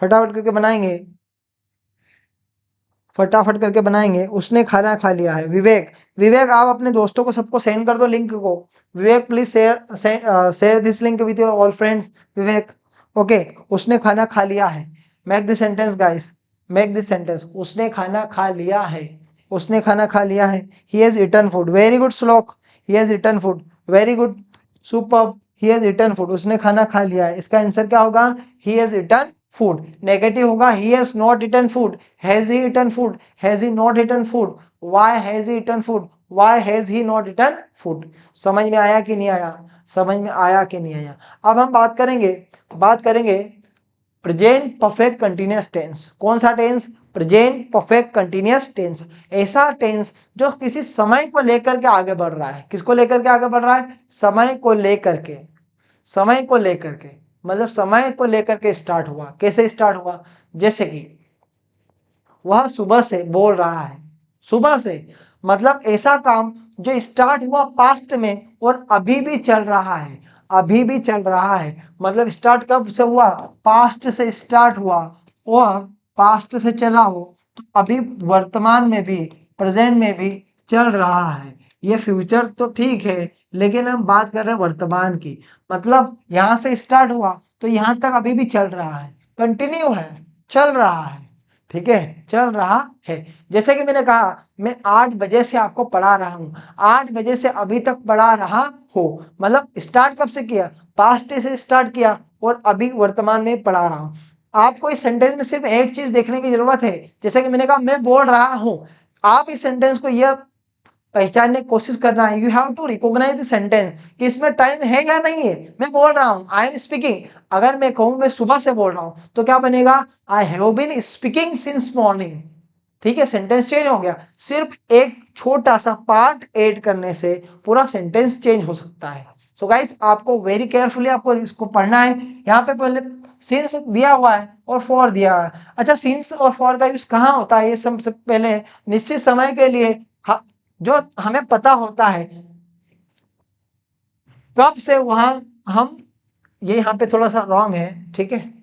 फटाफट करके बनाएंगे, फटाफट करके बनाएंगे। उसने खाना खा लिया है। विवेक, विवेक आप अपने दोस्तों को सबको सेंड कर दो लिंक को। Vivek please share this link with your all friends. Vivek, okay, उसने खाना खा लिया है। Make this sentence guys, make this sentence, उसने खाना खा लिया है, उसने खाना खा लिया है। He has eaten food, very good Shlok, he has eaten food, very good, superb, he has eaten food, उसने खाना खा लिया है। इसका आंसर क्या होगा, he has eaten food. Negative होगा he has not eaten food, has he eaten food, has he not eaten food, why has he eaten food, why has he not eaten food। समझ में आया कि नहीं आया, समझ में आया कि नहीं आया। अब हम बात करेंगे प्रेजेंट परफेक्ट कंटिन्यूअस टेंस। कौन सा tense, present perfect continuous tense. ऐसा टेंस जो किसी समय को लेकर के आगे बढ़ रहा है। किसको लेकर के आगे बढ़ रहा है, समय को लेकर के, समय को लेकर के, मतलब समय को लेकर के स्टार्ट हुआ। कैसे स्टार्ट हुआ, जैसे कि वह सुबह से बोल रहा है, सुबह से मतलब ऐसा काम जो स्टार्ट हुआ पास्ट में और अभी भी चल रहा है, अभी भी चल रहा है। मतलब स्टार्ट कब से हुआ, पास्ट से स्टार्ट हुआ और पास्ट से चला हो, तो अभी वर्तमान में भी, प्रेजेंट में भी चल रहा है। ये फ्यूचर तो ठीक है, लेकिन हम बात कर रहे हैं वर्तमान की। मतलब यहां से स्टार्ट हुआ तो यहां तक अभी भी चल रहा है, कंटिन्यू है, चल रहा है। ठीक है, चल रहा है। जैसे कि मैंने कहा मैं 8 बजे से आपको पढ़ा रहा हूं, 8 बजे से अभी तक पढ़ा रहा हो, मतलब स्टार्ट कब से किया, पास्ट से स्टार्ट किया और अभी वर्तमान में पढ़ा रहा हूं। आपको इस सेंटेंस में सिर्फ एक चीज देखने की जरूरत है, जैसे कि मैंने कहा मैं बोल रहा हूं, आप इस सेंटेंस को यह पहचानने की कोशिश करना है, you have to recognise the sentence कि इसमें टाइम है या नहीं है। मैं बोल रहा हूं, आई एम स्पीकिंग, अगर मैं कहूं मैं सुबह से बोल रहा हूं तो क्या बनेगा, I have been speaking since morning. ठीक है, सेंटेंस चेंज हो गया, सिर्फ एक छोटा सा पार्ट ऐड करने से पूरा सेंटेंस चेंज हो सकता है। सो गाइस आपको वेरी केयरफुली आपको इसको पढ़ना है। यहाँ पे पहले सिंस दिया हुआ है और फॉर दिया हुआ है। अच्छा, सिंस और फॉर का यूज कहाँ होता है, ये सबसे पहले निश्चित समय के लिए जो हमें पता होता है कब से, वहां हम, ये यहाँ पे थोड़ा सा रॉन्ग है, ठीक है,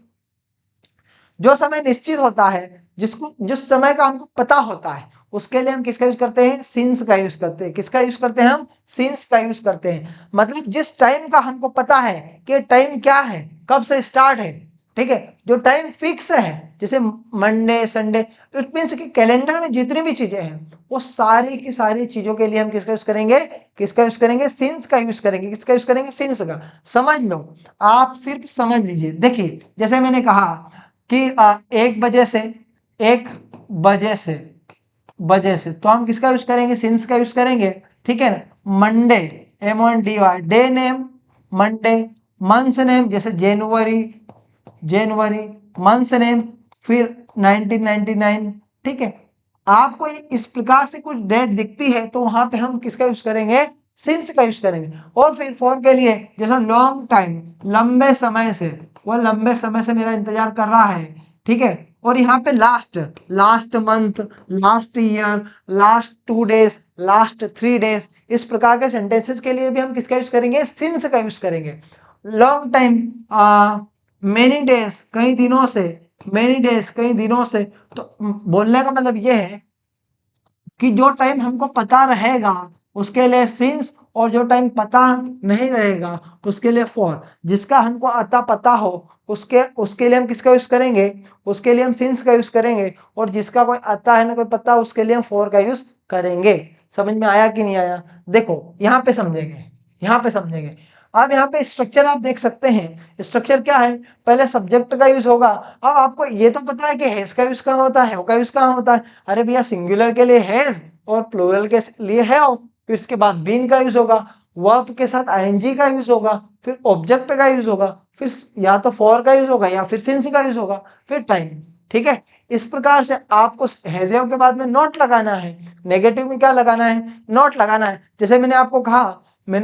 जो समय निश्चित होता है, जिसको जिस समय का हमको पता होता है, उसके लिए हम किसका यूज करते हैं, सिंस का यूज करते हैं। किसका यूज करते हैं हम, सिंस का यूज करते हैं। मतलब जिस टाइम का हमको पता है कि टाइम क्या है, कब से स्टार्ट है, ठीक है, जो टाइम फिक्स है, जैसे मंडे संडे, इट मीन्स कि कैलेंडर में जितनी भी चीजें हैं वो सारी की सारी चीजों के लिए हम किसका यूज करेंगे, किसका यूज करेंगे, सिंस का यूज करेंगे। किसका यूज करेंगे, सिंस का। समझ लो, आप सिर्फ समझ लीजिए। देखिए जैसे मैंने कहा कि 1 बजे से, 1 बजे से, बजे से, तो हम किसका यूज करेंगे, सिंस का यूज करेंगे। ठीक है ना, Monday, MONDY, day name Monday, months name जैसे जनवरी, जनवरी, मंथ्स नेम, फिर 1999। ठीक है, आपको इस प्रकार से कुछ डेट दिखती है तो वहां पे हम किसका यूज करेंगे, सिंस का यूज करेंगे। और फिर फॉर के लिए जैसा लॉन्ग टाइम, लंबे समय से, वह लंबे समय से मेरा इंतजार कर रहा है। ठीक है, और यहाँ पे last, last month, last year, last 2 days, last 3 days, इस प्रकार के सेंटेंसेस के लिए भी हम किसका यूज करेंगे, सिंस का यूज करेंगे। लॉन्ग टाइम, मेनी डेज, कई दिनों से, मेनी डेज, कई दिनों से। तो बोलने का मतलब ये है कि जो टाइम हमको पता रहेगा उसके लिए सिंस, और जो टाइम पता नहीं रहेगा उसके लिए फॉर। जिसका हमको अता पता हो उसके उसके लिए हम किसका यूज करेंगे, उसके लिए हम सिंस का यूज करेंगे। और जिसका कोई आता है ना कोई पता, उसके लिए हम फॉर का यूज करेंगे। समझ में आया कि नहीं आया, देखो यहाँ पे समझेंगे, यहाँ पे समझेंगे। अब यहाँ पे स्ट्रक्चर आप देख सकते हैं, स्ट्रक्चर क्या है, पहले सब्जेक्ट का यूज होगा। अब आपको ये तो पता है कि हैज का यूज कहाँ होता है, का यूज कहाँ होता है, अरे भैया सिंगुलर के लिए हैज और प्लूरल के लिए हैव। फिर उसके बाद बीन का यूज होगा, वर्ब के साथ आईएनजी का यूज होगा, फिर ऑब्जेक्ट का यूज होगा, फिर या तो फॉर का यूज होगा या फिर सिंस का यूज होगा, फिर टाइम। ठीक है, इस प्रकार से आपको हैजव के बाद में नॉट लगाना है, नेगेटिव में क्या लगाना है, नॉट लगाना है। जैसे मैंने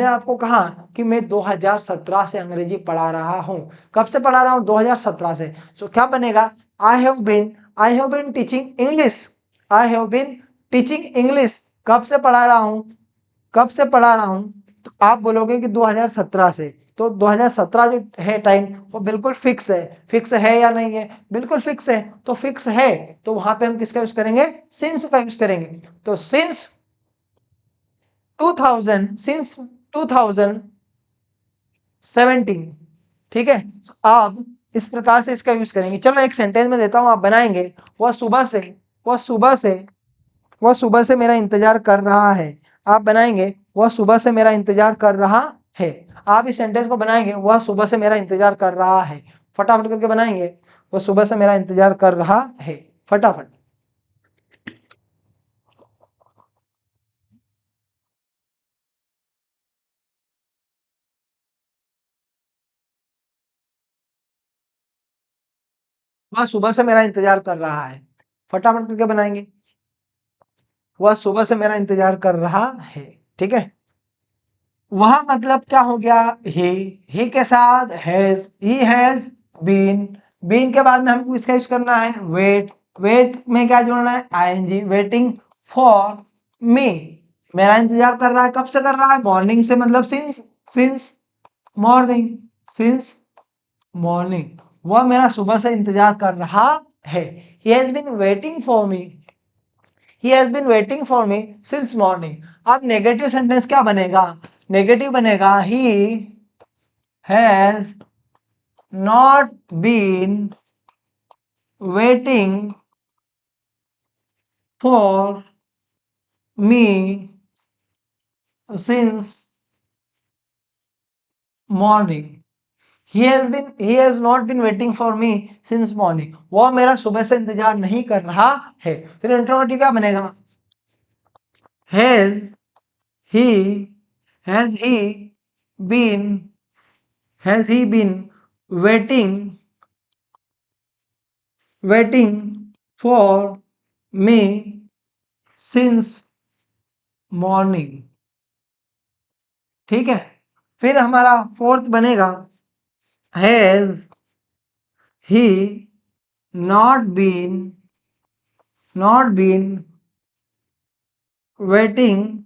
आपको कहा कि मैं 2017 से अंग्रेजी पढ़ा रहा हूं। कब से पढ़ा रहा हूं, 2017 से। सो क्या बनेगा, I have been teaching English, I have been teaching English. कब से पढ़ा रहा हूं, कब से पढ़ा रहा हूं, तो आप बोलोगे कि 2017 से। तो 2017 जो है टाइम वो बिल्कुल फिक्स है। फिक्स है या नहीं है, बिल्कुल फिक्स है। तो फिक्स है तो वहां पे हम किसका यूज करेंगे, सिंस का यूज करेंगे। तो सिंस 2000, सिंस 2017। ठीक है, अब इस प्रकार से इसका यूज करेंगे। चलो एक सेंटेंस में देता हूं, आप बनाएंगे। वह सुबह से, वह सुबह से, वह सुबह से मेरा इंतजार कर रहा है। आप बनाएंगे, वह सुबह से मेरा इंतजार कर रहा है। आप इस सेंटेंस को बनाएंगे, वह सुबह से मेरा इंतजार कर रहा है। फटाफट करके बनाएंगे, वह सुबह से मेरा इंतजार कर रहा है, फटाफट। वह सुबह से मेरा इंतजार कर रहा है, फटाफट करके बनाएंगे। वह सुबह से मेरा इंतजार कर रहा है। ठीक है, वह मतलब क्या हो गया, ही के साथ has, he has been, been के बाद में हमको इसका यूज करना है वेट, वेट में क्या जोड़ना है, आईएनजी, वेटिंग फॉर मी, मेरा इंतजार कर रहा है। कब से कर रहा है, मॉर्निंग से, मतलब since, since morning, since morning. वह मेरा सुबह से इंतजार कर रहा है, he has been waiting for me, he has been waiting for me since morning। अब नेगेटिव सेंटेंस क्या बनेगा, नेगेटिव बनेगा he has not been waiting for me since morning. He has not been waiting for me since morning. वो मेरा सुबह से इंतजार नहीं कर रहा है। फिर इंट्रोगेटिव क्या बनेगा? Has he has been he been waiting for me since morning? ठीक है। फिर हमारा फोर्थ बनेगा has he not been waiting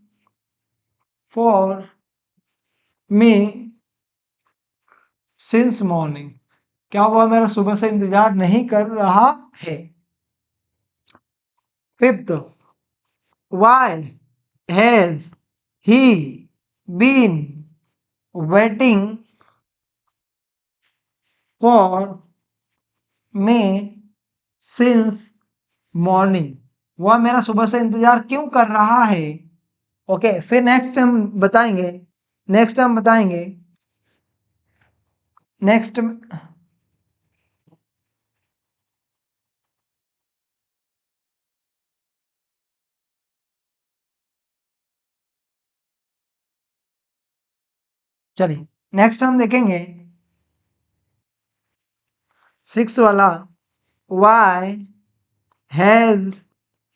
for me since morning. क्या हुआ? मेरा सुबह से इंतजार नहीं कर रहा है। Fifth, why has he been waiting for me since morning. वह मेरा सुबह से इंतजार क्यों कर रहा है? ओके। फिर नेक्स्ट हम बताएंगे नेक्स्ट चलिए नेक्स्ट हम देखेंगे सिक्स वाला, why has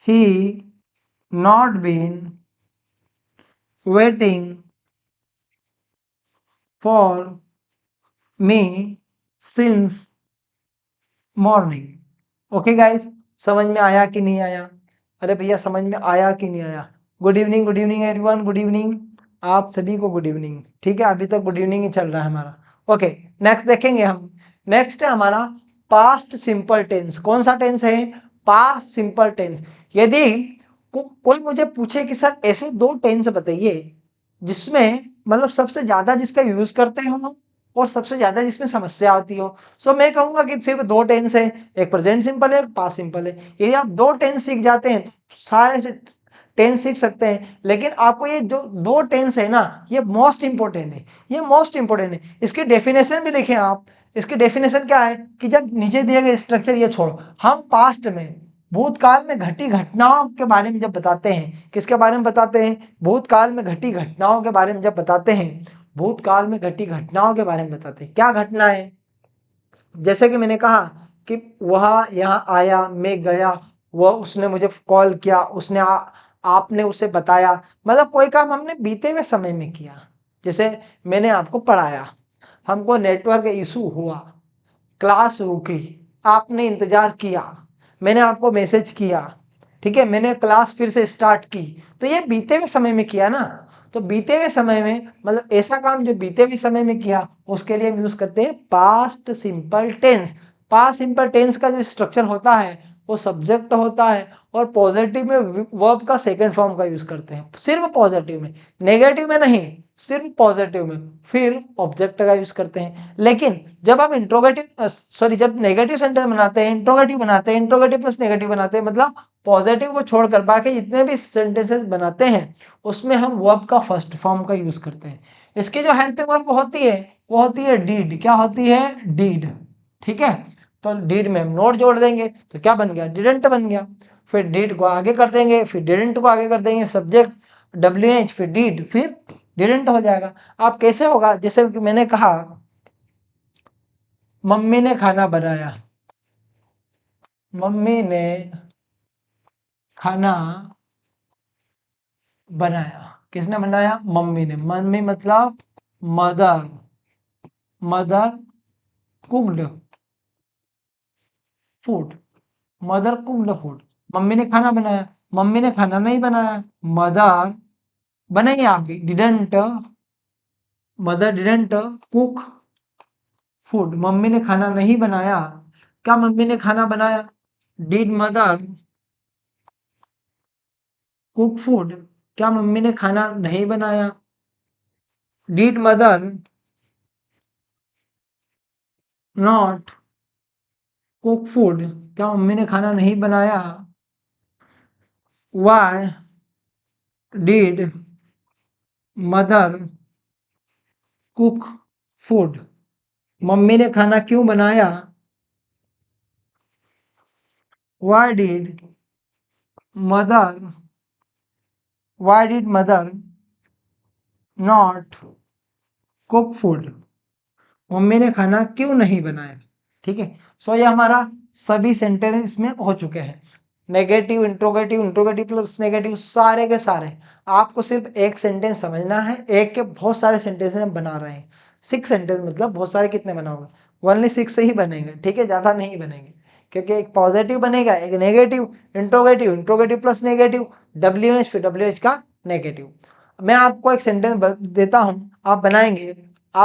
he not been waiting for me since morning. Okay guys, समझ में आया कि नहीं आया? अरे भैया समझ में आया कि नहीं आया? Good evening everyone, good evening आप सभी को, गुड इवनिंग। ठीक है, अभी तक गुड इवनिंग ही चल रहा है हमारा। ओके, नेक्स्ट देखेंगे हम। नेक्स्ट है हमारा पास्ट सिंपल टेंस। कौन सा टेंस है? Past simple tense. यदि कोई मुझे पूछे कि सर ऐसे दो टेंस बताइए जिसमें मतलब सबसे ज्यादा जिसका यूज करते हो और सबसे ज्यादा जिसमें समस्या आती हो, सो मैं कहूंगा कि सिर्फ दो टेंस है, एक प्रेजेंट सिंपल है, एक पास्ट सिंपल है। यदि आप दो टेंस सीख जाते हैं तो सारे से टेंस सीख सकते हैं। लेकिन आपको ये जो दो टेंस है ना, ये मोस्ट इंपोर्टेंट है, ये मोस्ट इंपोर्टेंट है। इसकी डेफिनेशन भी लिखें आप। इसकी डेफिनेशन क्या है कि जब नीचे दिए गए स्ट्रक्चर ये छोड़ो, हम पास्ट में भूतकाल में घटी घटनाओं के बारे में जब बताते हैं, किसके बारे में बताते हैं? भूतकाल में घटी घटनाओं के बारे में जब बताते हैं, भूतकाल में घटी घटनाओं के बारे में बताते हैं। क्या घटना है? जैसे कि मैंने कहा कि वह यहाँ आया, मैं गया, वह उसने मुझे कॉल किया, आपने उसे बताया। मतलब कोई काम हमने बीते हुए समय में किया। जैसे मैंने आपको पढ़ाया, हमको नेटवर्क इशू हुआ, क्लास रुकी, आपने इंतजार किया, मैंने आपको मैसेज किया, ठीक है, मैंने क्लास फिर से स्टार्ट की, तो ये बीते हुए समय में किया ना। तो बीते हुए समय में मतलब ऐसा काम जो बीते हुए समय में किया, उसके लिए हम यूज करते हैं past simple tense. Past simple tense का जो स्ट्रक्चर होता है वो सब्जेक्ट होता है, और पॉजिटिव में वर्ब का सेकंड फॉर्म का यूज करते हैं, सिर्फ पॉजिटिव में, नेगेटिव में नहीं, सिर्फ पॉजिटिव में। फिर ऑब्जेक्ट का यूज करते हैं। लेकिन जब हम जब नेगेटिव सेंटेंस बनाते हैं, इंट्रोगेटिव प्लस नेगेटिव बनाते हैं, मतलब पॉजिटिव को छोड़कर बाकी जितने भी सेंटेंसेस बनाते हैं उसमें हम वर्ब का फर्स्ट फॉर्म का यूज करते हैं। इसकी जो हेल्पिंग वर्ब होती है वो होती है डीड। क्या होती है? डीड। ठीक है, तो डीड में हम नोट जोड़ देंगे तो क्या बन गया? डिडंट बन गया। फिर डीड को आगे कर देंगे, फिर डिडंट को आगे कर देंगे, सब्जेक्ट WH, फिर डीड, फिर डिडंट हो जाएगा। आप कैसे होगा? जैसे कि मैंने कहा मम्मी ने खाना बनाया, मम्मी ने खाना बनाया। किसने बनाया? मम्मी ने। मम्मी मतलब mother, mother cooked food, mother cooked food. Mummy ने खाना बनाया, मम्मी ने खाना नहीं बनाया, मदर बनाइए आप भी, didn't, mother didn't cook food. Mummy ने खाना नहीं बनाया। क्या मम्मी ने खाना बनाया? Did mother cook food? क्या मम्मी ने खाना नहीं बनाया? Did mother not cook food? क्या मम्मी ने खाना नहीं बनाया? Why did mother cook food, mummy ने खाना क्यों बनाया। Why did mother why did mother not cook food, mummy ने खाना क्यों नहीं बनाया। ठीक है, सो ये हमारा सभी सेंटेंस इसमें हो चुके हैं। Negative, interrogative, interrogative plus negative, सारे के सारे। आपको सिर्फ एक सेंटेंस समझना है, एक के बहुत सारे सेंटेंस हम बना रहे हैं। 6 सेंटेंस मतलब बहुत सारे कितने बनाओगे, ओनली 6 से ही बनेंगे। ठीक है, ज्यादा नहीं बनेंगे, क्योंकि एक पॉजिटिव बनेगा, एक negative, interrogative, interrogative plus negative, WH फिर WH का नेगेटिव। मैं आपको एक सेंटेंस देता हूं, आप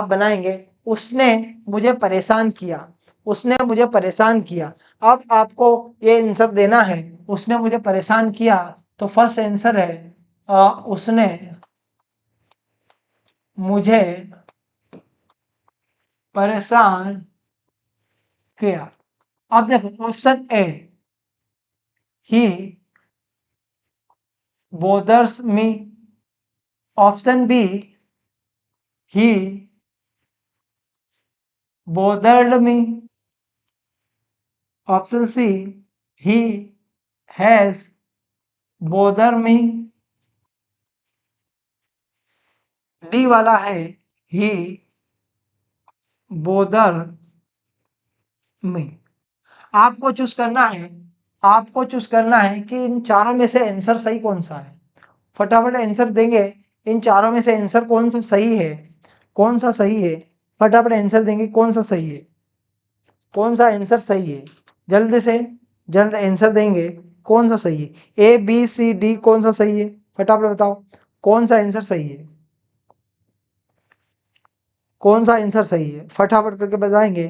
बनाएंगे, उसने मुझे परेशान किया, उसने मुझे परेशान किया। अब आपको ये आंसर देना है, उसने मुझे परेशान किया, तो फर्स्ट आंसर है उसने मुझे परेशान किया। अब देखो option A, he bothers me. Option B, he bothered me. Option C, he has bother me. D वाला है, ही बोदर मी। आपको चूज करना है, आपको चूज करना है कि इन चारों में से आंसर सही कौन सा है। फटाफट आंसर देंगे, इन चारों में से आंसर कौन सा सही है, कौन सा सही है। फटाफट आंसर देंगे कौन सा सही है, कौन सा आंसर सही है। जल्द से जल्द आंसर देंगे, कौन सा सही है। A B C D कौन सा सही है, फटाफट बताओ कौन सा आंसर सही है, कौन सा आंसर सही है। फटाफट करके बताएंगे,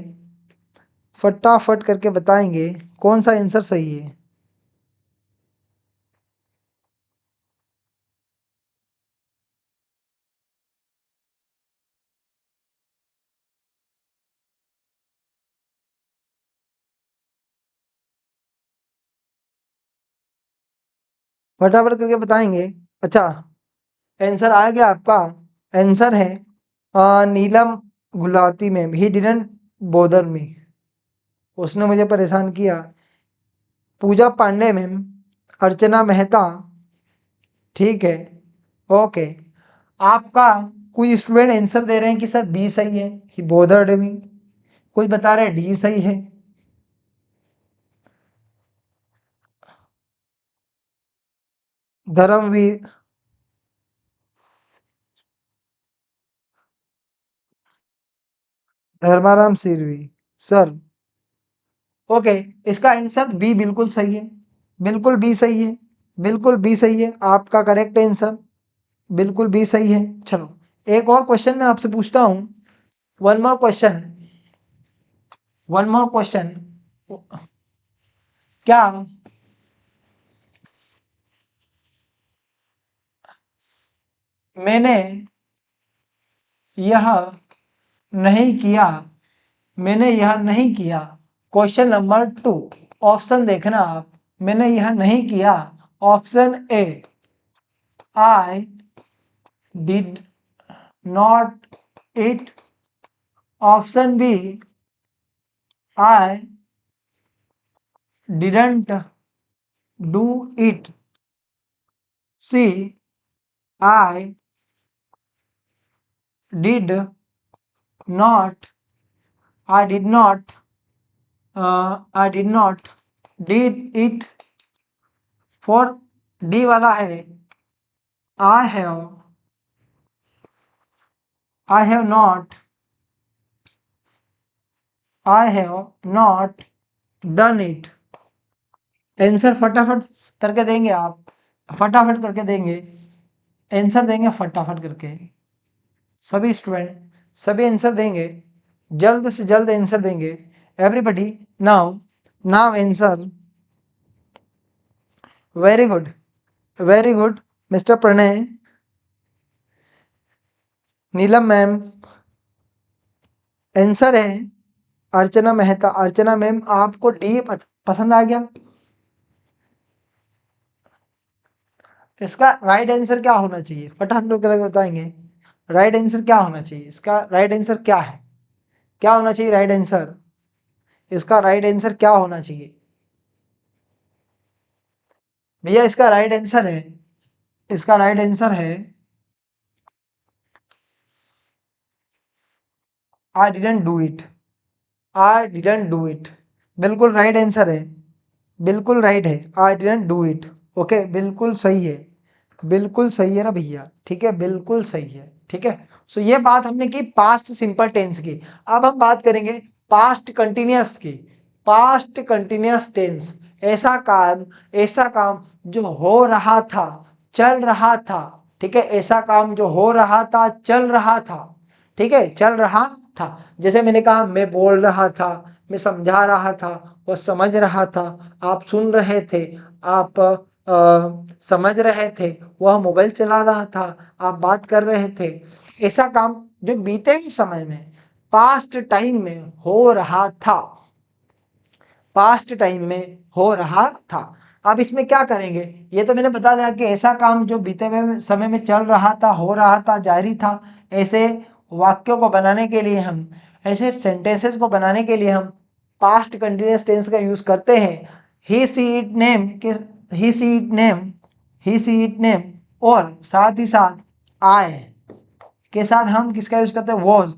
फटाफट करके बताएंगे कौन सा आंसर सही है। फटाफट करके बताएंगे। अच्छा, आंसर आ गया आपका। आंसर है नीलम गुलाती मैम, ही डिडंट बोदर मी, उसने मुझे परेशान किया। पूजा पांडे मैम, अर्चना मेहता। ठीक है, ओके। आपका कुछ स्टूडेंट आंसर दे रहे हैं कि सर बी सही है, ही बोदर्ड मी। कुछ बता रहे हैं डी सही है। धर्मवीर, धर्माराम सिरवी सर। ओके, इसका आंसर बी बिल्कुल सही है, बिल्कुल बी सही है, बिल्कुल बी सही है आपका करेक्ट आंसर, बिल्कुल बी सही है। चलो एक और क्वेश्चन मैं आपसे पूछता हूं, one more question, one more question. क्या मैंने यह नहीं किया, मैंने यह नहीं किया। क्वेश्चन नंबर 2, ऑप्शन देखना आप। मैंने यह नहीं किया, option A, I did not it. Option B, I didn't do it. C, I did not, I did not, I did not did it. For D वाला है, I have, I have not, I have not done it. Answer फटाफट करके देंगे आप, फटाफट करके देंगे, answer देंगे फटाफट करके। सभी स्टूडेंट सभी आंसर देंगे, जल्द से जल्द आंसर देंगे। Everybody now, now answer. Very good, very good mister Pranay, Neelam ma'am. Answer है अर्चना मेहता। अर्चना मैम, आपको डी पसंद आ गया। इसका राइट आंसर क्या होना चाहिए, फटाफट करके बताएंगे। राइट आंसर क्या होना चाहिए, इसका राइट आंसर क्या है, क्या होना चाहिए राइट आंसर, इसका राइट आंसर क्या होना चाहिए भैया? इसका राइट आंसर है, इसका राइट आंसर है आई didn't do it, I didn't do it. बिल्कुल राइट आंसर है, बिल्कुल राइट है, आई डिडंट डू इट। ओके, बिल्कुल सही है, बिल्कुल सही है ना भैया, ठीक है, बिल्कुल सही है, ठीक है। सो ये बात हमने की पास्ट सिंपल टेंस की। अब हम बात करेंगे पास्ट कंटिन्यूअस की। पास्ट कंटिन्यूअस टेंस, ऐसा काम जो हो रहा था, चल रहा था, ठीक है, ऐसा काम जो हो रहा था, चल रहा था, ठीक है, चल रहा था। जैसे मैंने कहा मैं बोल रहा था, मैं समझा रहा था, वो समझ रहा था, आप सुन रहे थे, आप समझ रहे थे, वह मोबाइल चला रहा था, आप बात कर रहे थे। ऐसा काम जो बीते हुए समय में, पास्ट टाइम में हो रहा था, पास्ट टाइम में हो रहा था। अब इसमें क्या करेंगे, ये तो मैंने बता दिया कि ऐसा काम जो बीते हुए समय में चल रहा था, हो रहा था, जारी था। ऐसे वाक्यों को बनाने के लिए हम, ऐसे सेंटेंसेस को बनाने के लिए हम पास्ट कंटिन्यूअस टेंस का यूज करते हैं। ही सी इट नेम के, he she it name, he she it name, और साथ ही साथ आए के साथ हम किसका यूज करते हैं, was,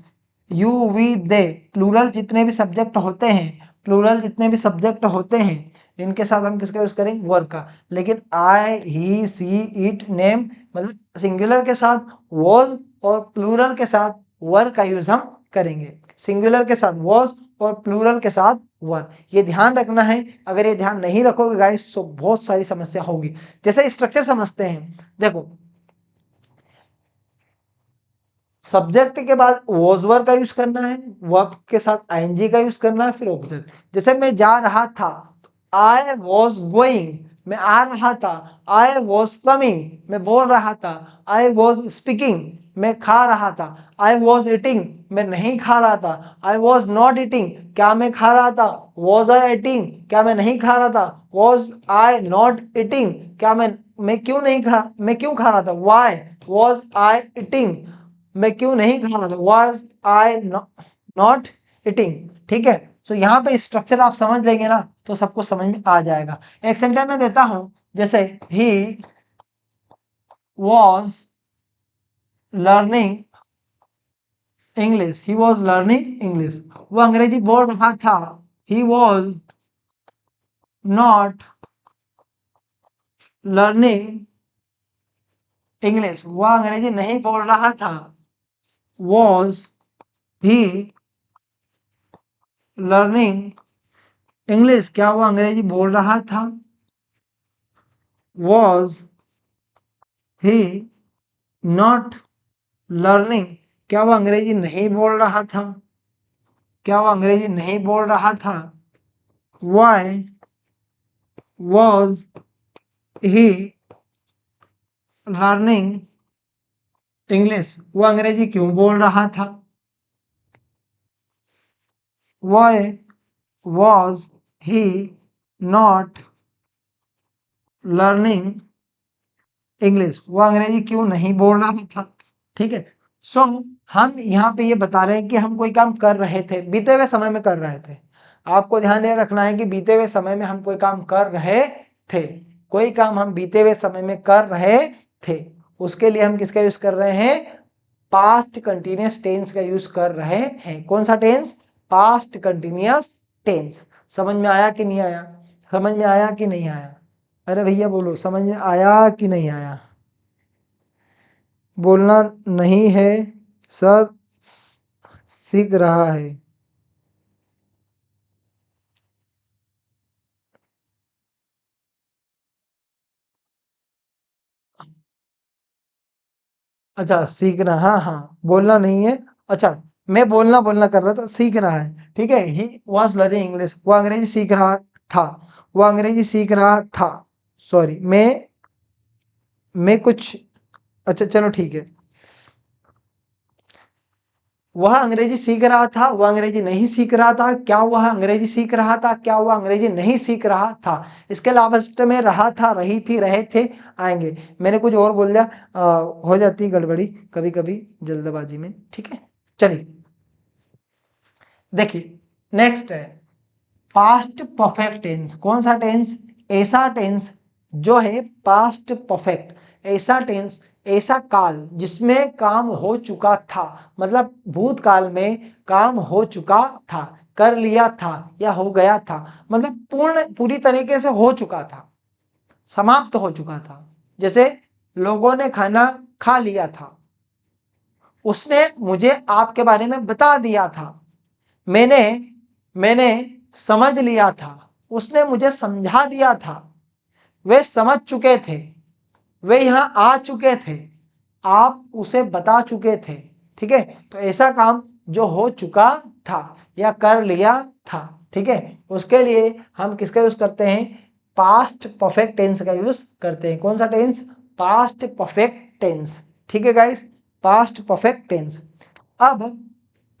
you, we, they, plural जितने भी सब्जेक्ट होते हैं, प्लूरल जितने भी सब्जेक्ट होते हैं, इनके साथ हम किसका यूज करेंगे, वर्क का। लेकिन आई, ही, सी, इट, नेम, मतलब सिंगुलर के साथ वॉज और प्लूरल के साथ वर्क का यूज हम करेंगे। सिंगुलर के साथ वॉज और प्लूरल के साथ वर्क, ये ध्यान रखना है। अगर ये ध्यान नहीं रखोगे गाइस तो बहुत सारी समस्या होगी। जैसे स्ट्रक्चर समझते हैं, देखो सब्जेक्ट के बाद वॉज वर्ब का यूज करना है, वर्ब के साथ आईएनजी का यूज करना है, फिर ऑब्जेक्ट। जैसे मैं जा रहा था, आई वॉज गोइंग, मैं आ रहा था, आई वॉज कमिंग, मैं बोल रहा था, आई वॉज स्पीकिंग, मैं खा रहा था, आई वॉज ईटिंग, मैं नहीं खा रहा था, आई वॉज नॉट ईटिंग, क्या मैं खा रहा था, वॉज आई ईटिंग, क्या मैं नहीं खा रहा था, वॉज आई नॉट ईटिंग, क्या मैं क्यों नहीं खा, मैं क्यों खा रहा था, वाई वॉज आई ईटिंग, मैं क्यों नहीं खा रहा था, वॉज आई नॉट ईटिंग, ठीक है। सो यहाँ पे स्ट्रक्चर आप समझ लेंगे ना तो सबको समझ में आ जाएगा। एक सेंटेंस में देता हूं, जैसे he was learning English, he was learning English, वो अंग्रेजी बोल रहा था, he was not learning English, वह अंग्रेजी नहीं बोल रहा था, वॉज ही लर्निंग इंग्लिश, क्या वो अंग्रेजी बोल रहा था, वॉज ही नॉट लर्निंग, क्या वो अंग्रेजी नहीं बोल रहा था, क्या वो अंग्रेजी नहीं बोल रहा था, why was he learning English, वो अंग्रेजी क्यों बोल रहा था, why was he not learning English, वो अंग्रेजी क्यों नहीं बोल रहा था, ठीक है। सो हम यहाँ पे ये बता रहे हैं कि हम कोई काम कर रहे थे, बीते हुए समय में कर रहे थे। आपको ध्यान ये रखना है कि बीते हुए समय में हम कोई काम कर रहे थे, कोई काम हम बीते हुए समय में कर रहे थे, उसके लिए हम किसका यूज कर रहे हैं, पास्ट कंटिन्यूअस टेंस का यूज कर रहे हैं। कौन सा टेंस, पास्ट कंटिन्यूअस टेंस। समझ में आया कि नहीं आया, समझ में आया कि नहीं आया, अरे भैया बोलो समझ में आया कि नहीं आया, बोलना नहीं है सर, सीख रहा है। अच्छा सीखना, हाँ हाँ, बोलना नहीं है। अच्छा, मैं बोलना बोलना कर रहा था, सीख रहा है, ठीक है। ही वॉज लर्निंग इंग्लिश, वो अंग्रेजी सीख रहा था, वो अंग्रेजी सीख रहा था, सॉरी मैं कुछ, अच्छा चलो ठीक है। वह अंग्रेजी सीख रहा था, वह अंग्रेजी नहीं सीख रहा था, क्या वह अंग्रेजी सीख रहा था, क्या वह अंग्रेजी नहीं सीख रहा था। इसके लास्ट में रहा था, रही थी, रहे थे आएंगे। मैंने कुछ और बोल दिया, हो जाती है गड़बड़ी कभी कभी जल्दबाजी में, ठीक है। चलिए देखिए नेक्स्ट है पास्ट परफेक्ट टेंस। कौन सा टेंस? ऐसा टेंस जो है पास्ट परफेक्ट, ऐसा टेंस, ऐसा काल जिसमें काम हो चुका था, मतलब भूतकाल में काम हो चुका था, कर लिया था या हो गया था, मतलब पूरी तरीके से हो चुका था, समाप्त हो चुका था। जैसे लोगों ने खाना खा लिया था, उसने मुझे आपके बारे में बता दिया था, मैंने मैंने समझ लिया था, उसने मुझे समझा दिया था, वे समझ चुके थे, वे यहाँ आ चुके थे, आप उसे बता चुके थे। ठीक है, तो ऐसा काम जो हो चुका था या कर लिया था, ठीक है, उसके लिए हम किसका यूज करते हैं? पास्ट परफेक्ट टेंस का यूज करते हैं। कौन सा टेंस? Past perfect tense. ठीक है गाइस, पास्ट परफेक्ट टेंस। अब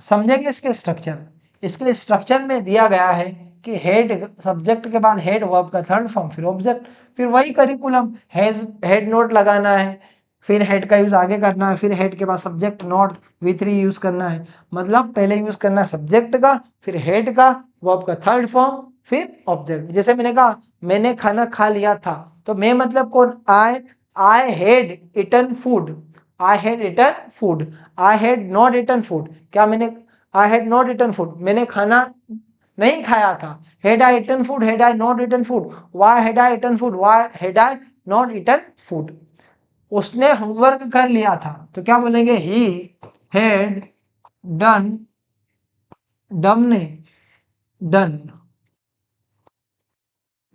समझेंगे इसके स्ट्रक्चर। इसके स्ट्रक्चर में दिया गया है कि हेड सब्जेक्ट के बाद हेड वर्ब का थर्ड फॉर्म, फिर ऑब्जेक्ट, फिर वही करिकुलम, हेड नोट लगाना है, फिर हेड का यूज आगे करना है, फिर हेड के बाद सब्जेक्ट नोट V3 यूज करना है। मतलब पहले यूज करना है सब्जेक्ट का, फिर हेड का, वर्ब का थर्ड फॉर्म, फिर ऑब्जेक्ट। जैसे मैंने कहा मैंने खाना खा लिया था, तो मैं मतलब कौन? I had eaten food, I had eaten food, I had not eaten food. क्या मैंने? I had not eaten food, मैंने खाना नहीं खाया था। Had I eaten food, had I not eaten food, why had I eaten food, why had I not eaten food. उसने homework कर लिया था, तो क्या बोलेंगे? ही हैड डन, डन ने done,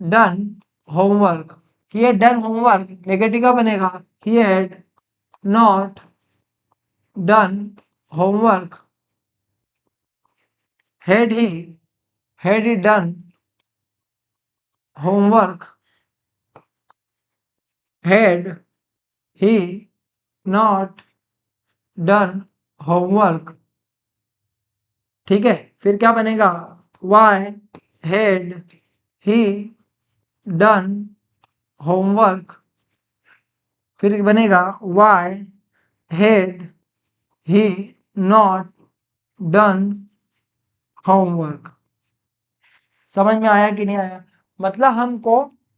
done homework. He had done homework, negative का बनेगा he had not done homework. Had he done homework, had he not done homework। ठीक है, फिर क्या बनेगा? why had he done homework। फिर बनेगा why had he not done homework। समझ में आया कि नहीं आया? मतलब हमको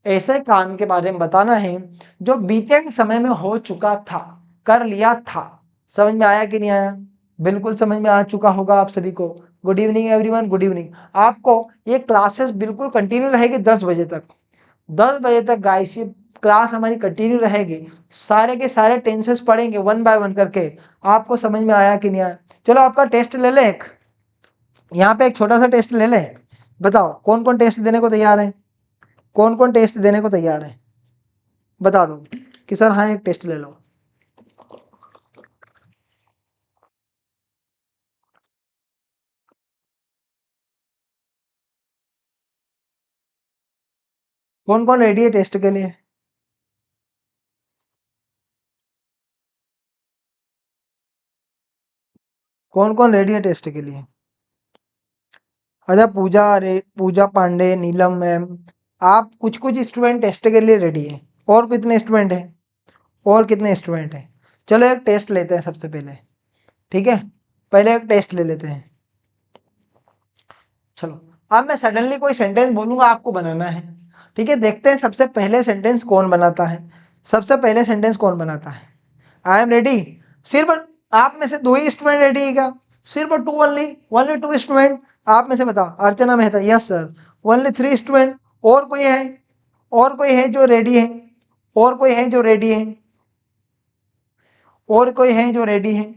ऐसे काम के बारे में बताना है जो बीते समय में हो चुका था, कर लिया था। समझ में आया कि नहीं आया? बिल्कुल समझ में आ चुका होगा आप सभी को। Good evening everyone, good evening. आपको ये क्लासेस बिल्कुल कंटिन्यू रहेगी 10 बजे तक। 10 बजे तक गाइस ये क्लास हमारी कंटिन्यू रहेगी। सारे के सारे टेंसेस पढ़ेंगे वन बाय वन करके। आपको समझ में आया कि नहीं आया? चलो आपका टेस्ट ले ले, एक यहाँ पे एक छोटा सा टेस्ट ले ले। बताओ कौन कौन टेस्ट देने को तैयार है? कौन कौन टेस्ट देने को तैयार है? बता दो कि सर हाँ एक टेस्ट ले लो। कौन कौन रेडी है टेस्ट के लिए? कौन कौन रेडी है टेस्ट के लिए? अच्छा पूजा पांडे, नीलम मैम, आप कुछ कुछ स्टूडेंट टेस्ट के लिए रेडी है। और कितने स्टूडेंट हैं? और कितने स्टूडेंट हैं? चलो एक टेस्ट लेते हैं सबसे पहले। ठीक है, पहले एक टेस्ट ले लेते हैं। चलो अब मैं सडनली कोई सेंटेंस बोलूंगा, आपको बनाना है। ठीक है, देखते हैं सबसे पहले सेंटेंस कौन बनाता है। सबसे पहले सेंटेंस कौन बनाता है? I am ready. सिर्फ आप में से 2 ही स्टूडेंट रेडी है क्या? सिर्फ टू ओनली, ओनली 2 स्टूडेंट। आप में से बताओ। Archana Mehta, yes sir. Only 3 student. और कोई है? और कोई है जो रेडी है? और कोई है जो रेडी है? और कोई है जो रेडी है?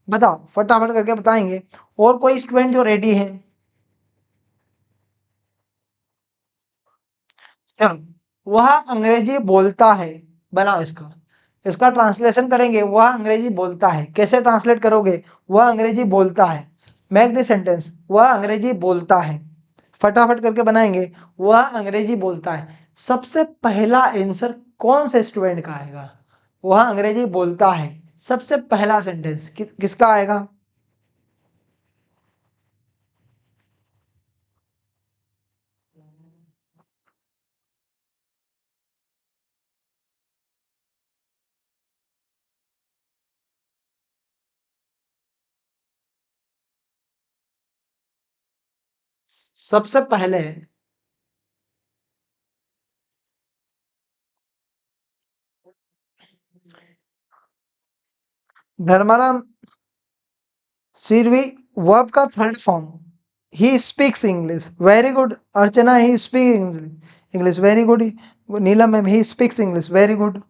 बताओ, फटाफट करके बताएंगे। और कोई स्टूडेंट जो रेडी है? चलो, वह अंग्रेजी बोलता है। बनाओ इसका, इसका ट्रांसलेशन करेंगे। वह अंग्रेजी बोलता है, कैसे ट्रांसलेट करोगे? वह अंग्रेजी बोलता है। मेक द सेंटेंस, वह अंग्रेजी बोलता है। फटाफट करके बनाएंगे। वह अंग्रेजी बोलता है। सबसे पहला आंसर कौन से स्टूडेंट का आएगा? वह अंग्रेजी बोलता है। सबसे पहला सेंटेंस किसका आएगा? सबसे पहले धर्माराम सिरवी वर्ब का third form, he speaks English, very good Archana, he speak English, very good Neelam ma'am, he speaks English, very good.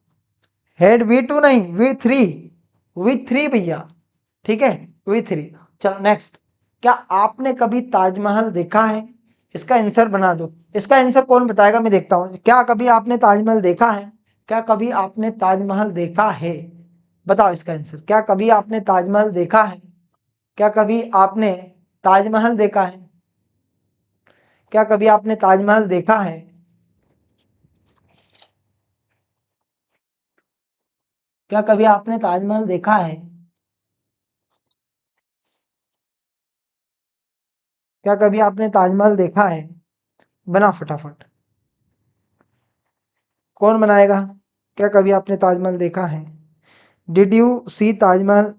Head V2 नहीं, V3, V3 भैया, ठीक है, V3। चलो नेक्स्ट, क्या आपने कभी ताजमहल देखा है? इसका आंसर बना दो। इसका आंसर कौन बताएगा, मैं देखता हूं। क्या कभी आपने ताजमहल देखा है? क्या कभी आपने ताजमहल देखा है? बताओ इसका आंसर। क्या कभी आपने ताजमहल देखा है? क्या कभी आपने ताजमहल देखा है? क्या कभी आपने ताजमहल देखा है? क्या कभी आपने ताजमहल देखा है? क्या कभी आपने ताजमहल देखा है? बना फटाफट। कौन बनाएगा? क्या कभी आपने ताजमहल देखा है? Did you see Taj Mahal?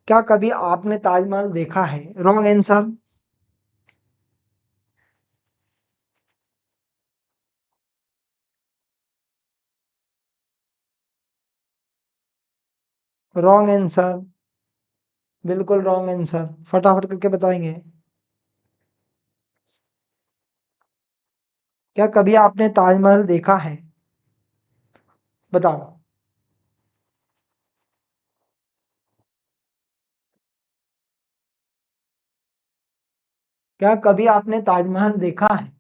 क्या कभी आपने ताजमहल देखा है? Wrong answer. रॉन्ग आंसर, बिल्कुल रॉन्ग आंसर। फटाफट करके बताएंगे। क्या कभी आपने ताजमहल देखा है? बताओ। क्या कभी आपने ताजमहल देखा है?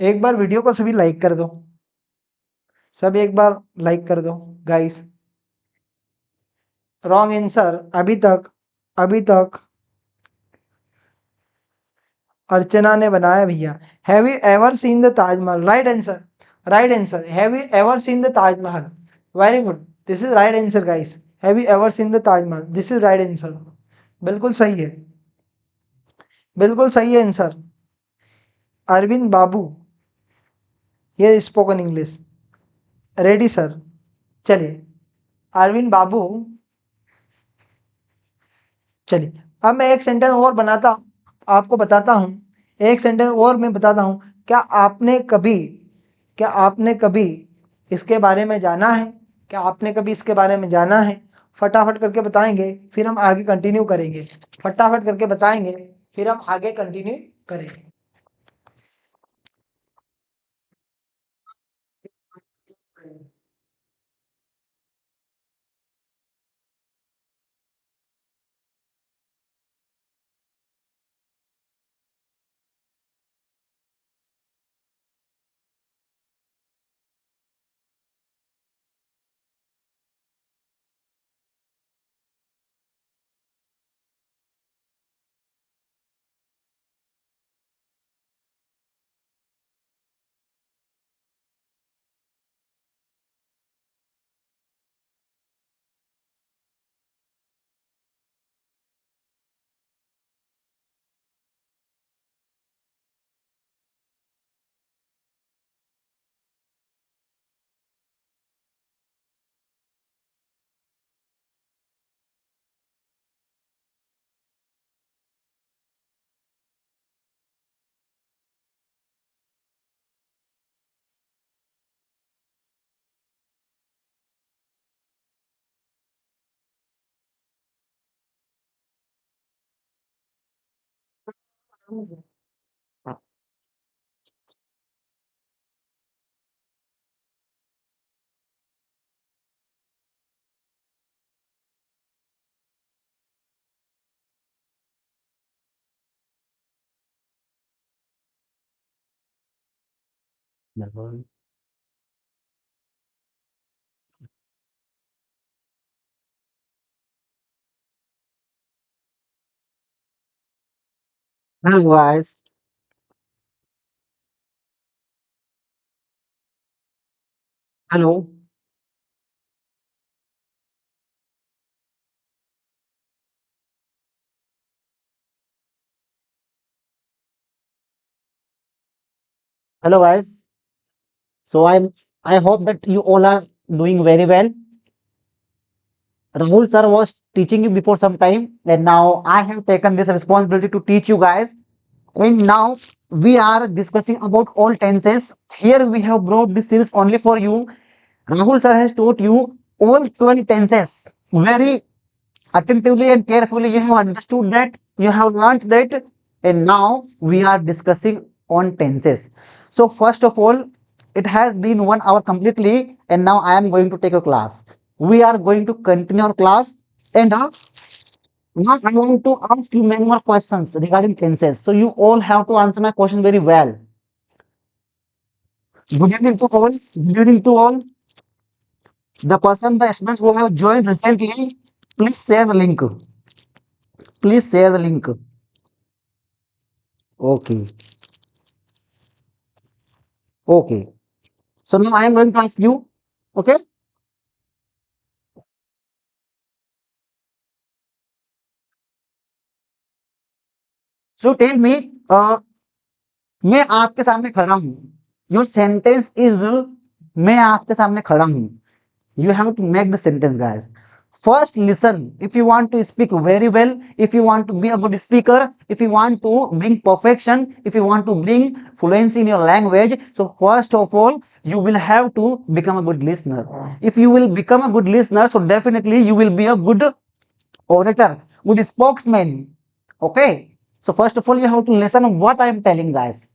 एक बार वीडियो को सभी लाइक कर दो। सब एक बार लाइक कर दो गाइस। Wrong answer. अभी तक अर्चना ने बनाया भैया। Have you ever seen the Taj Mahal? Right answer, right answer. Have you ever seen the Taj Mahal? Very good, this is right answer guys. Have you ever seen the Taj Mahal? This is right answer. बिल्कुल सही है, बिल्कुल सही है आंसर। अरविंद बाबू, ये spoken English ready sir. चलिए अरविंद बाबू, चलिए अब मैं एक सेंटेंस और बनाता हूं, आपको बताता हूं। एक सेंटेंस और मैं बताता हूं। क्या आपने कभी इसके बारे में जाना है? क्या आपने कभी इसके बारे में जाना है? फटाफट करके बताएंगे, फिर हम आगे कंटिन्यू करेंगे। फटाफट करके बताएंगे, फिर हम आगे कंटिन्यू करेंगे। Hello guys. Hello. Hello guys. So I hope that you all are doing very well. Rahul sir was teaching you before some time, and now I have taken this responsibility to teach you guys. And now we are discussing about all tenses. Here we have brought this series only for you. Rahul sir has taught you all 12 tenses very attentively and carefully. You have understood that, you have learnt that, and now we are discussing on tenses. So first of all, it has been 1 hour completely, and now I am going to take a class. We are going to continue our class, and now I want to ask you many more questions regarding tenses. So you all have to answer my question very well. Good evening to all. Good evening to all. The students who have joined recently, please share the link. Please share the link. Okay. Okay. So now I am going to ask you. Okay. So tell me, मैं आपके सामने खड़ा हूँ. Your sentence is मैं आपके सामने खड़ा हूँ. You have to make the sentence, guys. First, listen. If you want to speak very well, if you want to be a good speaker, if you want to bring perfection, if you want to bring fluency in your language, so first of all, you will have to become a good listener. If you will become a good listener, so definitely you will be a good orator, good spokesman. Okay. So first of all, you have to listen what I am telling, guys.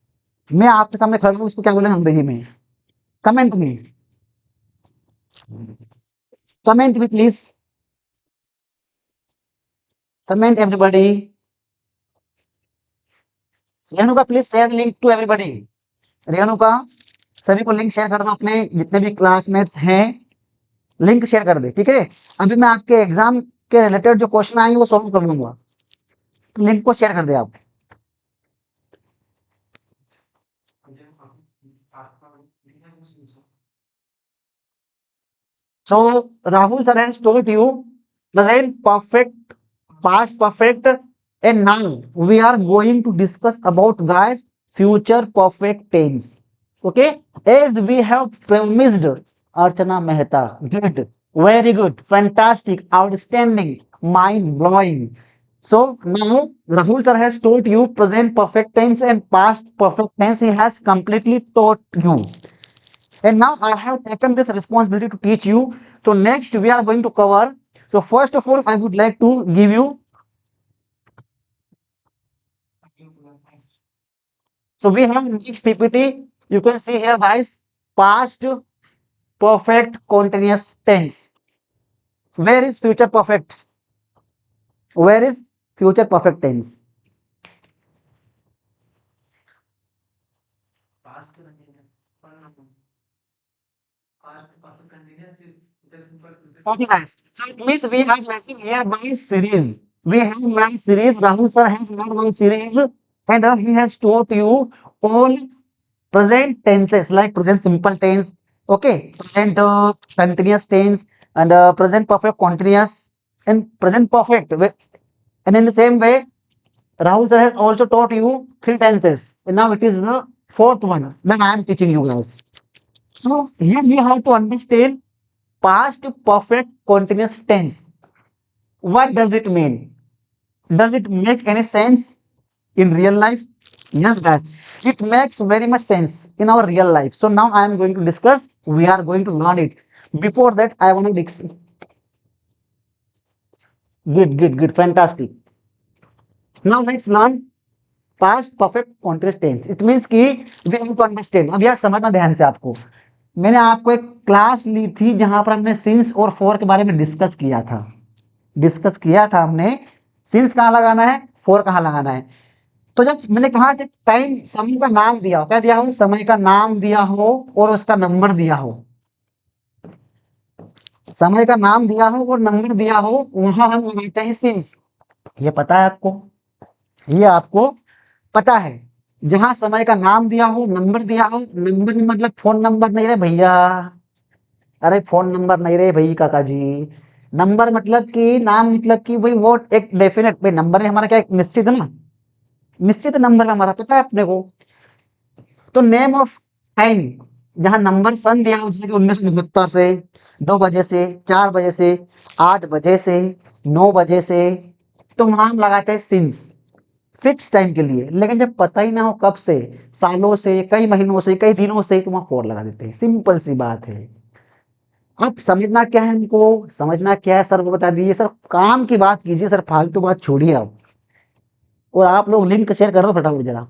मैं आपके सामने खड़ा हूँ, इसको क्या बोलेंगे अंग्रेजी में? कमेंट में. कमेंट में please. Comment everybody. Renuka please share link to everybody. Renuka सभी को लिंक शेयर कर दो, अपने जितने भी क्लासमेट्स हैं लिंक शेयर कर दे. ठीक है. अभी मैं आपके एग्जाम के रिलेटेड जो क्वेश्चन आएंगे वो सॉल्व कर लूंगा, तो लिंक को शेयर कर दे आप. So Rahul sir has told you present perfect, past perfect, and now we are going to discuss about, guys, future perfect tense. Okay, as we have promised, Archana Mehta. Good, very good, fantastic, outstanding, mind blowing. So now Rahul sir has taught you present perfect tense and past perfect tense. He has completely taught you. And now I have taken this responsibility to teach you. So next we are going to cover. So first of all, I would like to give you. So we have next PPT. You can see here, guys, past perfect continuous tense. Where is future perfect? Where is future perfect tense? Okay, guys. So it means we are making here by series. We have one series. Rahul sir has made one series, and he has taught you all present tenses like present simple tense, okay, present continuous tense, and present perfect continuous, and present perfect. And in the same way, Rahul sir has also taught you 3 tenses, and now it is the fourth one that I am teaching you guys. So here you have to understand past perfect continuous tense. What does it mean? Does it make any sense in real life? Yes, guys. It makes very much sense in our real life. So now I am going to discuss. We are going to learn it. Before that, I want to good, fantastic. Now let's learn past perfect continuous tense. It means कि we have to understand. अब यार समझना ध्यान से आपको. मैंने आपको एक क्लास ली थी जहां पर हमने सिंस और फॉर के बारे में डिस्कस किया था. हमने सिंस कहाँ लगाना है, फॉर कहाँ लगाना है. तो जब मैंने कहा जब टाइम समय का नाम दिया हो, क्या दिया हो, समय का नाम दिया हो और उसका नंबर दिया हो, समय का नाम दिया हो और नंबर दिया हो, वहां हम लगाते हैं सिंस. ये पता है आपको, ये आपको पता है. जहां समय का नाम दिया हो, नंबर दिया हो, नंबर मतलब फोन नंबर नहीं रहे भैया, अरे फोन नंबर नहीं रहे भाई काका जी. नंबर मतलब कि नाम मतलब कि भाई वो एक डेफिनेट भाई नंबर है हमारा, क्या एक निश्चित है ना, निश्चित नंबर हमारा, पता है अपने को. तो नेम ऑफ टाइम जहां नंबर सन दिया हो, जैसे कि 1972 से, 2 बजे से, 4 बजे से, 8 बजे से, 9 बजे से, तो वहां हम लगाते हैं सिंस, फिक्स टाइम के लिए। लेकिन जब पता ही ना हो कब से, सालों से, कई महीनों से, कई दिनों से, तो वहां फॉर लगा देते हैं। सिंपल सी बात है। अब समझना क्या है हमको, समझना क्या है सर को बता दीजिए। सर काम की बात कीजिए सर, फालतू बात छोड़िए आप। और आप लोग लिंक शेयर कर दो फटाफट जरा,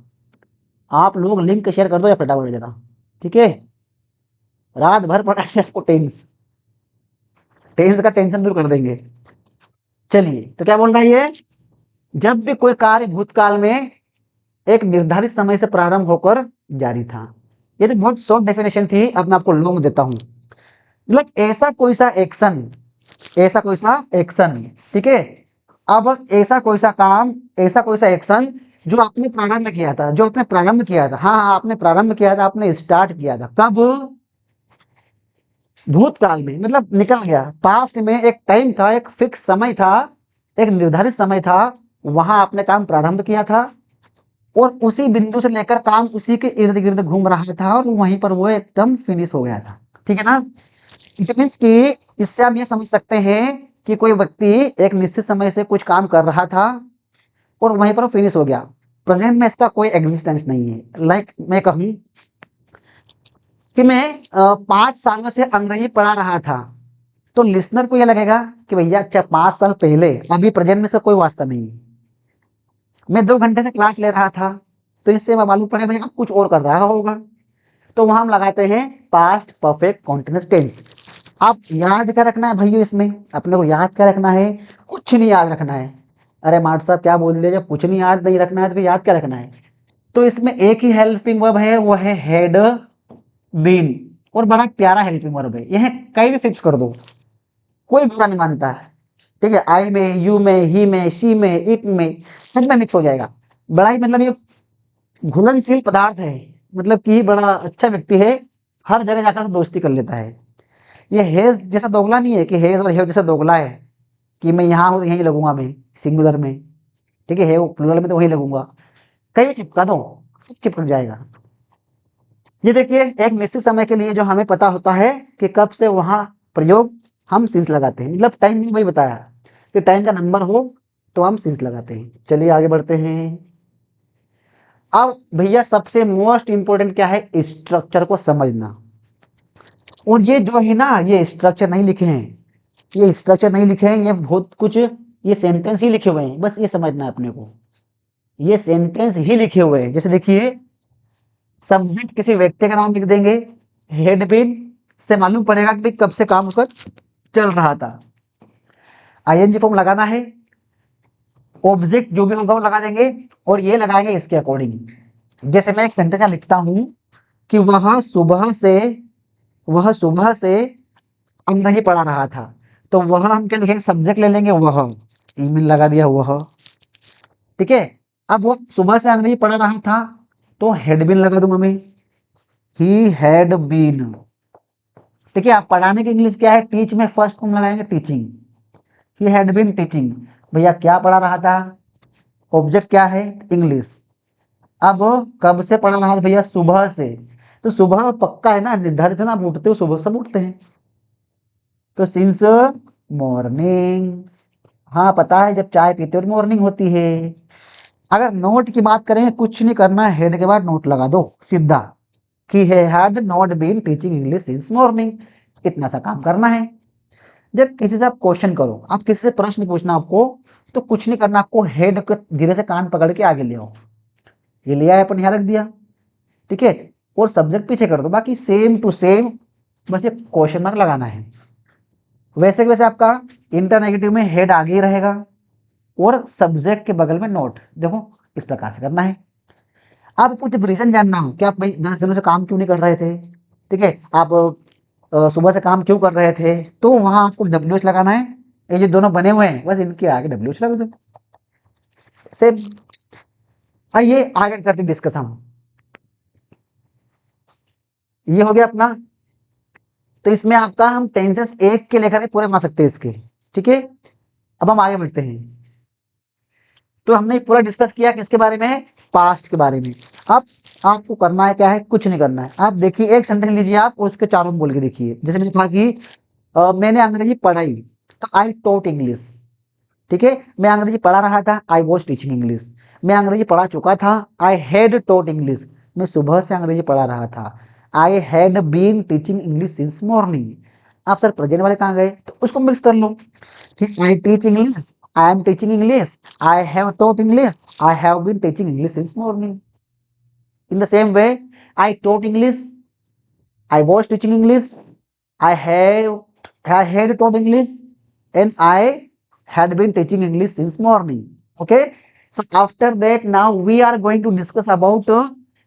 आप लोग लिंक शेयर कर दो या फटाफट जरा, ठीक है। रात भर पढ़ाएंगे आपको टेंस, टेंस का टेंशन दूर कर देंगे। चलिए, तो क्या बोल रहा है ये, जब भी कोई कार्य भूतकाल में एक निर्धारित समय से प्रारंभ होकर जारी था। ये तो बहुत शॉर्ट डेफिनेशन थी, अब मैं आपको लॉन्ग देता हूं। मतलब ऐसा कोई सा एक्शन, ऐसा कोई सा एक्शन, ठीक है। अब ऐसा कोई सा काम, ऐसा कोई सा एक्शन जो आपने प्रारंभ किया था, जो आपने प्रारंभ किया था, हाँ हाँ आपने प्रारंभ किया था, आपने स्टार्ट किया था, कब, भूतकाल में, मतलब निकल गया। पास्ट में एक टाइम था, एक फिक्स समय था, एक निर्धारित समय था, वहां आपने काम प्रारंभ किया था, और उसी बिंदु से लेकर काम उसी के इर्द गिर्द घूम रहा था, और वहीं पर वो एकदम फिनिश हो गया था, ठीक है ना। इट मीन्स कि इससे आप ये समझ सकते हैं कि कोई व्यक्ति एक निश्चित समय से कुछ काम कर रहा था और वहीं पर वो फिनिश हो गया। प्रेजेंट में इसका कोई एग्जिस्टेंस नहीं है। लाइक मैं कहूं कि मैं 5 सालों से अंग्रेजी पढ़ा रहा था, तो लिसनर को यह लगेगा कि भैया अच्छा 5 साल पहले, अभी प्रेजेंट में से कोई वास्ता नहीं है। मैं 2 घंटे से क्लास ले रहा था, तो इससे मालूम पड़े भैया आप कुछ और कर रहा होगा। तो वहां हम लगाते हैं पास्ट परफेक्ट कॉन्टिन्यूअस टेंस। आप याद क्या रखना है भैया, इसमें अपने को याद क्या रखना है, कुछ नहीं याद रखना है। अरे मार्ट साहब क्या बोल दिया, जब कुछ नहीं याद नहीं रखना है तो फिर याद क्या रखना है। तो इसमें एक ही हेल्पिंग वर्ब है, वो है हैड बीन, और बड़ा प्यारा हेल्पिंग वर्ब है। यह कहीं भी फिक्स कर दो, कोई बुरा नहीं मानता है, ठीक है। आई में, यू में, ही में, शी में, इट में, सब में मिक्स हो जाएगा। बड़ा ही मतलब ये घुलनशील पदार्थ है, मतलब कि बड़ा अच्छा व्यक्ति है, हर जगह जाकर दोस्ती कर लेता है। ये हेज जैसा दोगला नहीं है कि हेज और हेव जैसा दोगला है कि मैं यहाँ हूँ तो यहीं लगूंगा, मैं सिंगुलर में, ठीक है, हेव प्लुरल में तो वहीं लगूंगा। कहीं भी चिपका दो, सब चिपक जाएगा। ये देखिए, एक निश्चित समय के लिए जो हमें पता होता है कि कब से वहां प्रयोग, हम सिंस लगाते हैं। मतलब टाइम नहीं, वही बताया कि टाइम का नंबर हो तो हम सिंस लगाते हैं। चलिए आगे बढ़ते हैं। अब भैया सबसे मोस्ट इंपोर्टेंट क्या है, स्ट्रक्चर को समझना। और ये जो है ना, ये स्ट्रक्चर नहीं लिखे हैं, ये स्ट्रक्चर नहीं लिखे हैं, ये बहुत कुछ, ये सेंटेंस ही लिखे हुए हैं, बस ये समझना है अपने को। ये सेंटेंस ही लिखे हुए हैं। जैसे देखिए, सब्जेक्ट किसी व्यक्ति का नाम लिख देंगे, हेड बीन से मालूम पड़ेगा कि भाई कब से काम उसका चल रहा था। आईएनजी फॉर्म लगाना है, ऑब्जेक्ट जो भी होगा वो लगा देंगे, और ये लगाएंगे इसके अकॉर्डिंग। जैसे मैं एक सेंटेंस लिखता हूं कि वह सुबह से अंग्रेजी पढ़ा रहा था, तो वह हम क्या लिखेंगे, सब्जेक्ट ले लेंगे वह, ईमेल लगा दिया वह, ठीक है। अब वो सुबह से अंग्रेजी पढ़ा रहा था, तो हेड बीन लगा दूंगा मैं, ही हैड बीन, ठीक है। आप पढ़ाने की इंग्लिश क्या है, टीच में फर्स्ट फॉर्म लगाएंगे teaching, he had been teaching. भैया क्या पढ़ा रहा था, ऑब्जेक्ट क्या है, इंग्लिश। अब कब से पढ़ा रहा था भैया, सुबह से, तो सुबह पक्का है ना, निर्धारित है ना, आप उठते हो सुबह, सब उठते हैं, तो सिंस मॉर्निंग, हाँ पता है जब चाय पीते हो तो मॉर्निंग होती है। अगर नोट की बात करें, कुछ नहीं करना है, हेड के बाद नोट लगा दो सीधा, कि he had not been teaching English since morning। इतना सा काम करना है। जब किसी से आप क्वेश्चन करो, आप किसी से प्रश्न पूछना आपको, तो कुछ नहीं करना, आपको हेड को धीरे से कान पकड़ के आगे ले आओ, ये ले आए अपन यहाँ रख दिया, ठीक है, और सब्जेक्ट पीछे कर दो, बाकी सेम टू सेम, बस ये क्वेश्चन मार्क लगाना है। वैसे वैसे आपका इंटरनेगेटिव में हेड आगे ही रहेगा, और सब्जेक्ट के बगल में नोट, देखो इस प्रकार से करना है। आपको जब रीजन जानना हो कि आप भाई 10 दिनों से काम क्यों नहीं कर रहे थे, ठीक है, आप सुबह से काम क्यों कर रहे थे, तो वहां आपको डब्ल्यू एच लगाना है। ये जो दोनों बने हुए हैं, बस इनके आगे डब्ल्यू एच लगा दो। सेम। आइए आगे करते डिस्कस हम। ये हो गया अपना, तो इसमें आपका हम टेंसेस एक के लेकर के पूरे बना सकते हैं इसके, ठीक है। अब हम आगे बढ़ते हैं। तो हमने पूरा डिस्कस किया किसके बारे में, पास्ट के बारे में। अब आपको करना है क्या है, कुछ नहीं करना है। आप देखिए एक सेंटेंस लीजिए आप और उसके चारों में बोल के देखिए। जैसे मैंने कहा कि मैंने अंग्रेजी पढ़ाई, तो आई टॉट इंग्लिश। ठीक है, मैं अंग्रेजी पढ़ा रहा था, आई वॉज टीचिंग इंग्लिश। मैं अंग्रेजी पढ़ा चुका था, आई हैड टॉट इंग्लिश। मैं सुबह से अंग्रेजी पढ़ा रहा था, I had been teaching English since morning. आप सर प्रेजेंट वाले कहाँ गए, तो उसको मिक्स कर लो। ठीक, I teach English, I am teaching English, I have taught English, I have been teaching English since morning. In the same way, I taught English, I was teaching English, I had taught English, and I had been teaching English since morning. Okay. So after that, now we are going to discuss about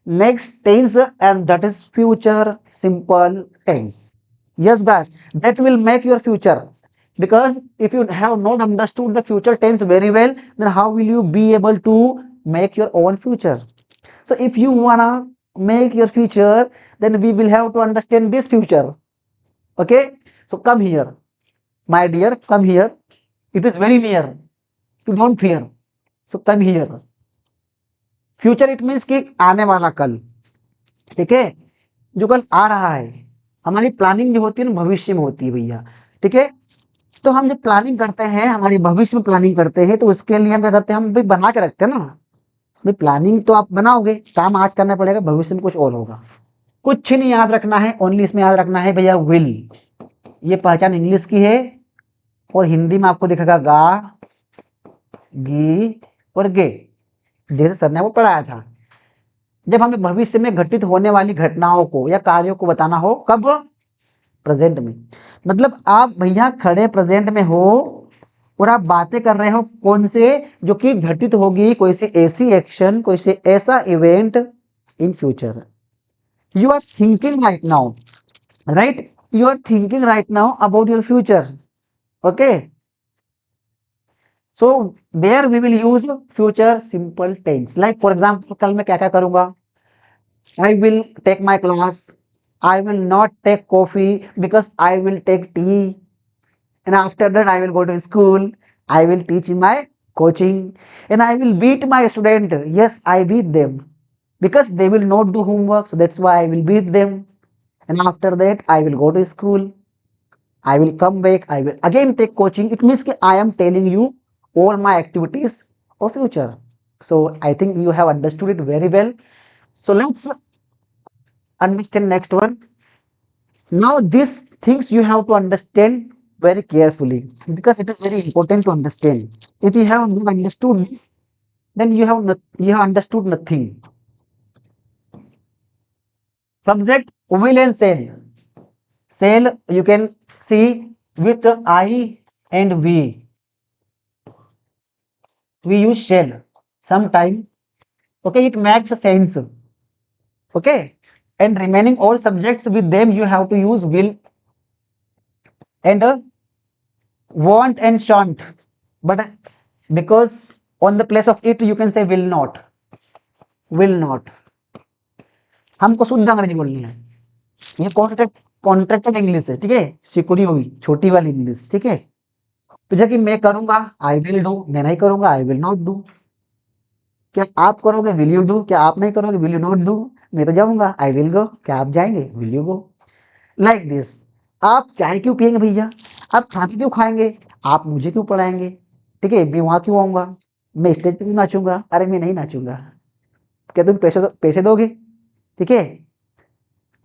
next tense, and that is future simple tense. Yes, guys, that will make your future. Because if you have not understood the future tense very well, then how will you be able to make your own future? So if you wanna make your future, then we will have to understand this future. Okay. So come here, my dear, come here. It is very near. You don't fear. So come here. Future it means कि आने वाला कल। ठीक है, जो कल आ रहा है। हमारी प्लानिंग जो होती है ना भविष्य में होती है भैया। ठीक है, तो हम जब प्लानिंग करते हैं, हमारी भविष्य में प्लानिंग करते हैं, तो उसके लिए हम क्या करते हैं, हम भी बना के रखते हैं ना भाई। प्लानिंग तो आप बनाओगे, काम आज करना पड़ेगा, भविष्य में कुछ और होगा। कुछ नहीं याद रखना है, ओनली इसमें याद रखना है भैया विल। ये पहचान इंग्लिश की है, और हिंदी में आपको दिखेगा गा, गी और गे, जैसे सर ने वो पढ़ाया था। जब हमें भविष्य में घटित होने वाली घटनाओं को या कार्यों को बताना हो, कब, प्रेजेंट में। मतलब आप भैया खड़े प्रेजेंट में हो और आप बातें कर रहे हो कौन से, जो कि घटित होगी, कोई सी ऐसी एक्शन, कोई से ऐसा event in future. You are thinking right now, right, you are thinking right now about your future. Okay, so there we will use future simple tense. Like for example, कल मैं क्या क्या करूंगा, I will take my class, I will not take coffee because I will take tea, and after that I will go to school, I will teach in my coaching, and I will beat my student. Yes, I beat them because they will not do homework, so that's why I will beat them, and after that I will go to school, I will come back, I will again take coaching. It means I am telling you all my activities of future. So I think you have understood it very well. So let's understand next one. Now these things you have to understand very carefully, because it is very important to understand. If you have not understood this, then you have understood nothing. Subject will and shall. Shall you can see with I and we. We use shall sometime. Okay, it makes sense. Okay, and remaining all subjects with them you have to use will and want and shan't. But because on the place of it you can say will not. Will not. हमको शुद्ध अंग्रेजी बोलनी है। ये contracted English है। ठीक है, सिकुड़ी होगी, छोटी वाली इंग्लिश। ठीक है, तो जबकि मैं करूंगा आई विल डू, मैं नहीं करूंगा आई विल नॉट डू। क्या आप करोगे विल यू डू, क्या आप नहीं करोगे विल यू नॉट डू। मैं तो जाऊंगा आई विल गो, क्या आप जाएंगे will you go. Like this. आप चाय क्यों पियेंगे भैया, आप खाना क्यों खाएंगे, आप मुझे क्यों पढ़ाएंगे। ठीक है, मैं वहां क्यों आऊंगा, मैं स्टेज पे क्यों नाचूंगा, अरे मैं नहीं नाचूंगा। क्या तुम पैसे दोगे। ठीक है,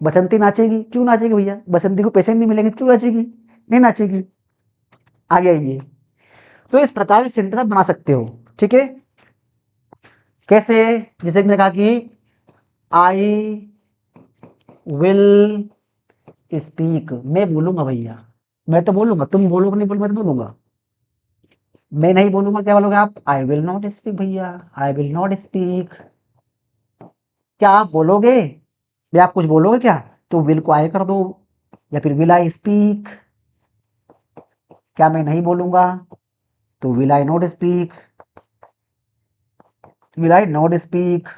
बसंती नाचेगी, क्यों नाचेगी भैया, बसंती को पैसे नहीं मिलेंगे क्यों नाचेगी, नहीं नाचेगी। आगे आइए। तो इस प्रकार से सेंटेंस आप बना सकते हो। ठीक है, कैसे, जैसे मैंने कहा कि आई विल स्पीक, मैं बोलूंगा भैया, मैं तो बोलूंगा, तुम बोलोगे नहीं बोलो, मैं तो बोलूंगा। मैं नहीं बोलूंगा, क्या बोलोगे आप, आई विल नॉट स्पीक भैया, आई विल नॉट स्पीक। क्या आप बोलोगे भैया, आप कुछ बोलोगे क्या, तो विल को आई कर दो, या फिर विल आई स्पीक। क्या मैं नहीं बोलूंगा, तो will I not speak, will I not speak.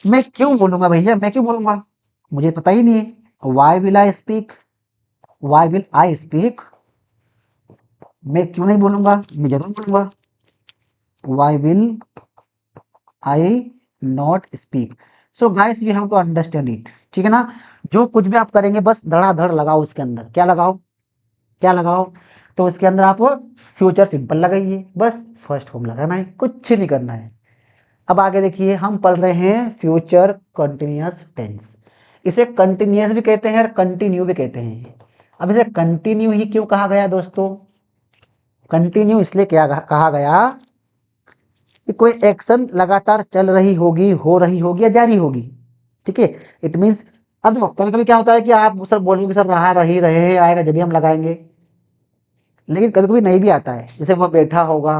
मैं क्यों बोलूंगा भैया, मैं क्यों बोलूंगा, मुझे पता ही नहीं है। Why will I speak, why will I speak. मैं क्यों नहीं बोलूंगा, मैं जरूर बोलूंगा। Why will I not speak. So guys you have to understand it, ठीक है ना। जो कुछ भी आप करेंगे बस धड़ाधड़ लगाओ उसके अंदर, क्या लगाओ, क्या लगाओ, तो इसके अंदर आप फ्यूचर सिंपल लगाइए, बस फर्स्ट फॉर्म लगाना है, कुछ नहीं करना है। अब आगे देखिए, हम पढ़ रहे हैं फ्यूचर कंटिन्यूअस टेंस। इसे कंटिन्यूअस भी कहते हैं और कंटिन्यू भी कहते हैं। अब इसे कंटिन्यू ही क्यों कहा गया दोस्तों? कंटिन्यू इसलिए क्या कहा गया कि कोई एक्शन लगातार चल रही होगी, हो रही होगी या जारी होगी, ठीक है। इट मीन्स, अब देखो कभी कभी क्या होता है कि आप सर बोलोगे सर रहा रही रहे आएगा जब भी हम लगाएंगे, लेकिन कभी कभी नहीं भी आता है। जैसे वह बैठा होगा,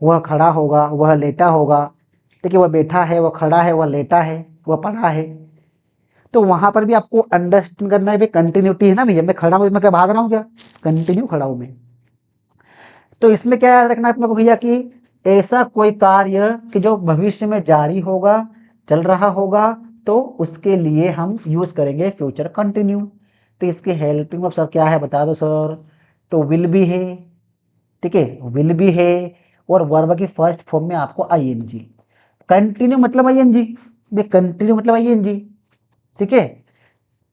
वह खड़ा होगा, वह लेटा होगा, ठीक है, वह बैठा है, वह खड़ा है, वह लेटा है, वह पड़ा है, तो वहां पर भी आपको अंडरस्टैंड करना है भाई कंटिन्यूटी है ना भैया, मैं खड़ा हूँ, मैं क्या भाग रहा हूँ क्या, कंटिन्यू खड़ा हूँ मैं। तो इसमें क्या याद रखना है अपने को भैया कि ऐसा कोई कार्य कि जो भविष्य में जारी होगा, चल रहा होगा, तो उसके लिए हम यूज करेंगे फ्यूचर कंटिन्यू। तो इसके हेल्पिंग वर्ब सर क्या है बता दो सर। तो विल भी है, ठीक है, विल भी है, और वर्ब की फर्स्ट फॉर्म में आपको आईएनजी। कंटिन्यू मतलब आईएनजी, कंटिन्यू मतलब आईएनजी, ठीक है।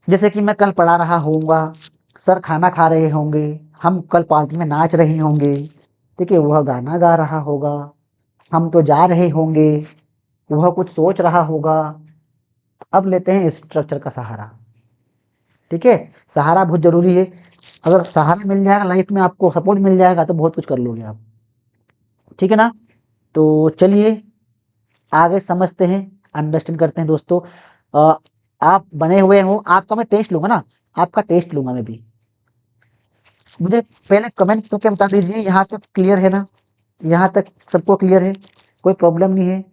जैसे कि मैं कल पढ़ा रहा होऊंगा, सर खाना खा रहे होंगे, हम कल पार्टी में नाच रहे होंगे, ठीक है, वह गाना गा रहा होगा, हम तो जा रहे होंगे, वह कुछ सोच रहा होगा। अब लेते हैं स्ट्रक्चर का सहारा, ठीक है। सहारा बहुत जरूरी है, अगर सहारा मिल जाएगा लाइफ में, आपको सपोर्ट मिल जाएगा तो बहुत कुछ कर लोगे आप, ठीक है ना। तो चलिए आगे समझते हैं, अंडरस्टैंड करते हैं दोस्तों। आप बने हुए हो, आपका मैं टेस्ट लूंगा ना, आपका टेस्ट लूंगा मैं भी। मुझे पहले कमेंट करके बता दीजिए यहाँ तक क्लियर है ना, यहाँ तक सबको क्लियर है, कोई प्रॉब्लम नहीं है,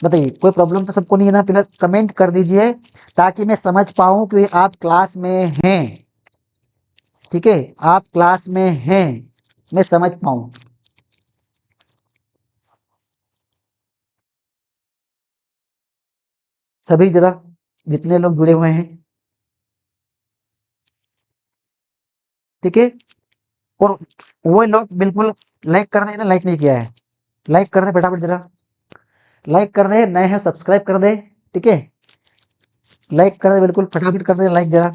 बताइए कोई प्रॉब्लम तो सबको नहीं है ना। पहले कमेंट कर दीजिए ताकि मैं समझ पाऊं कि आप क्लास में हैं, ठीक है, आप क्लास में हैं, मैं समझ पाऊं। सभी जरा जितने लोग जुड़े हुए हैं, ठीक है, और वो लोग बिल्कुल लाइक कर देना, लाइक नहीं किया है लाइक कर दे फटाफट जरा, लाइक कर दे, नए हैं सब्सक्राइब कर दे, ठीक है, लाइक कर दे बिल्कुल फटाफट कर दे लाइक जरा,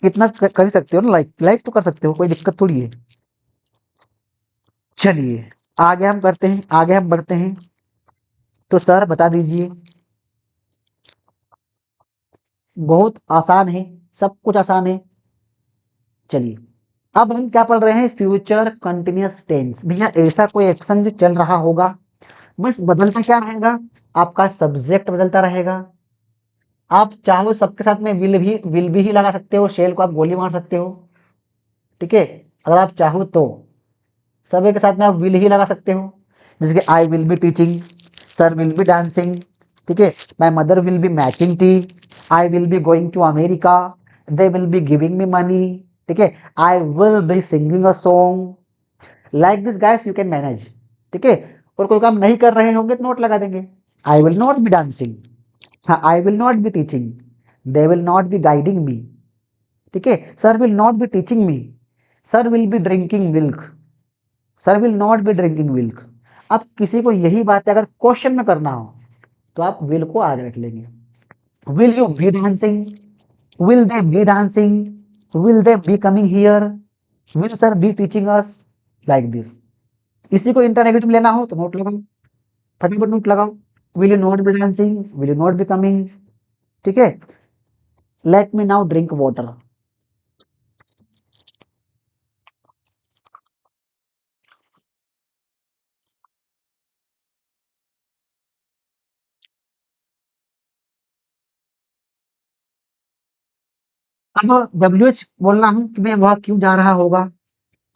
इतना कर ही सकते हो ना, लाइक लाइक तो कर सकते हो, कोई दिक्कत थोड़ी है। चलिए आगे हम करते हैं, आगे हम बढ़ते हैं। तो सर बता दीजिए, बहुत आसान है, सब कुछ आसान है। चलिए अब हम क्या पढ़ रहे हैं, फ्यूचर कंटिन्यूअस टेंस। भैया ऐसा कोई एक्शन जो चल रहा होगा, बस बदलता क्या रहेगा, आपका सब्जेक्ट बदलता रहेगा। आप चाहो सबके साथ में विल भी ही लगा सकते हो, शेल को आप गोली मार सकते हो, ठीक है, अगर आप चाहो तो सभी के साथ में आप विल ही लगा सकते हो। जैसे कि I will be teaching, sir will be dancing, ठीक है, my mother will be making tea, I will be going to America, they will be giving me money, ठीक है, I will be singing a song, like this guys you can manage, ठीक है। और कोई काम नहीं कर रहे होंगे तो नोट लगा देंगे, I will not be dancing, हाँ I will not be teaching, they will not be guiding me, ठीक है, sir will not be teaching me, sir will be drinking milk, sir will not be drinking milk. अब किसी को यही बात अगर question में करना हो तो आप विल को आगे रख लेंगे, will you B dancing, will they B dancing, will they be coming here, will sir be teaching us, like this. इसी को इंटरनेगेटिव लेना हो तो नोट लगाओ, फटाफट नोट लगाओ, will you not be dancing, will you not be coming, ठीक है, let me now drink water. अब WH बोलना हो कि मैं वह क्यों जा रहा होगा,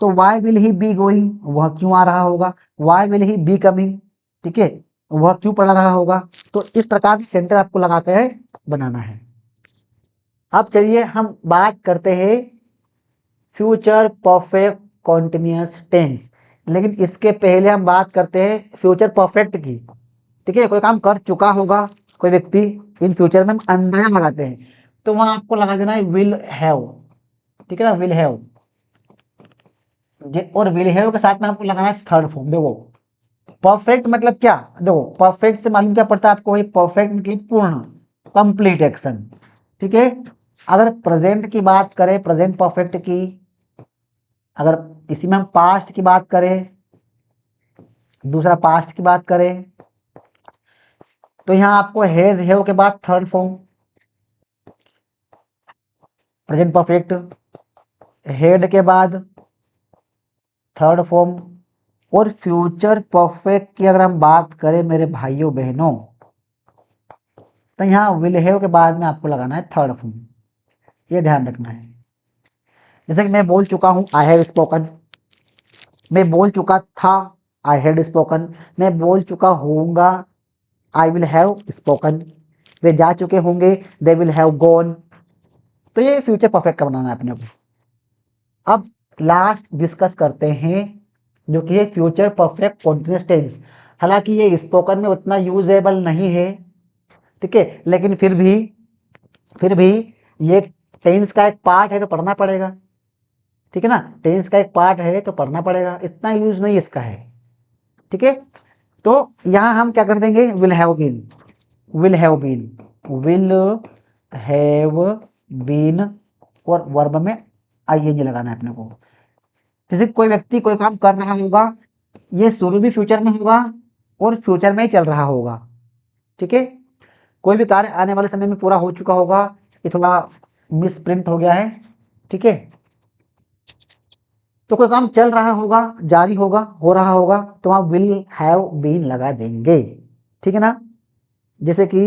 तो why will he be going, वह क्यों आ रहा होगा, why will he be coming, ठीक है, वह क्यों पढ़ा रहा होगा। तो इस प्रकार की सेंटेंस आपको लगा के बनाना है। अब चलिए हम बात करते हैं फ्यूचर परफेक्ट कॉन्टिन्यूअस टेंस, लेकिन इसके पहले हम बात करते हैं फ्यूचर परफेक्ट की, ठीक है। कोई काम कर चुका होगा कोई व्यक्ति, इन फ्यूचर में हम अंदाजा लगाते हैं, तो वहां आपको लगा देना है विल हैव, ठीक है ना, विल हैव, और विल हैव के साथ में आपको लगाना है थर्ड फॉर्म। देखो परफेक्ट मतलब क्या, देखो परफेक्ट से मालूम क्या पड़ता है आपको, भाई परफेक्ट मतलब पूर्ण, कंप्लीट एक्शन। ठीक है, अगर प्रेजेंट की बात करें, प्रेजेंट परफेक्ट की, अगर इसी में हम पास्ट की बात करें, दूसरा पास्ट की बात करें, तो यहाँ आपको हैज हैव के बाद third form present perfect, head के बाद थर्ड फॉर्म, और फ्यूचर परफेक्ट की अगर हम बात करें मेरे भाइयों बहनों, तो यहाँ विल हैव के बाद में आपको लगाना है थर्ड फॉर्म। ये ध्यान रखना है। जैसे कि मैं बोल चुका हूं आई हैव स्पोकन, मैं बोल चुका था आई हैड स्पोकन, मैं बोल चुका होऊंगा आई विल हैव स्पोकन, वे जा चुके होंगे दे विल हैव गॉन। तो ये फ्यूचर परफेक्ट का बनाना है अपने को। अब लास्ट डिस्कस करते हैं जो कि है फ्यूचर परफेक्ट कॉन्टिन्यूअस टेंस। हालांकि ये स्पोकन में उतना यूजेबल नहीं है, ठीक है, लेकिन फिर भी ये टेंस का एक पार्ट है तो पढ़ना पड़ेगा। ठीक है ना, टेंस का एक पार्ट है तो पढ़ना पड़ेगा, इतना यूज नहीं इसका है। ठीक है, तो यहां हम क्या कर देंगे, will have been, will have been, will have been, और वर्ब में आईएनजी लगाना है अपने को। जैसे कोई व्यक्ति कोई काम कर रहा होगा, ये शुरू भी फ्यूचर में होगा और फ्यूचर में ही चल रहा होगा। ठीक है, कोई भी कार्य आने वाले समय में पूरा हो चुका होगा, ये थोड़ा मिस प्रिंट हो गया है। ठीक है, तो कोई काम चल रहा होगा, जारी होगा, हो रहा होगा, तो आप विल हैव बीन लगा देंगे। ठीक है ना, जैसे कि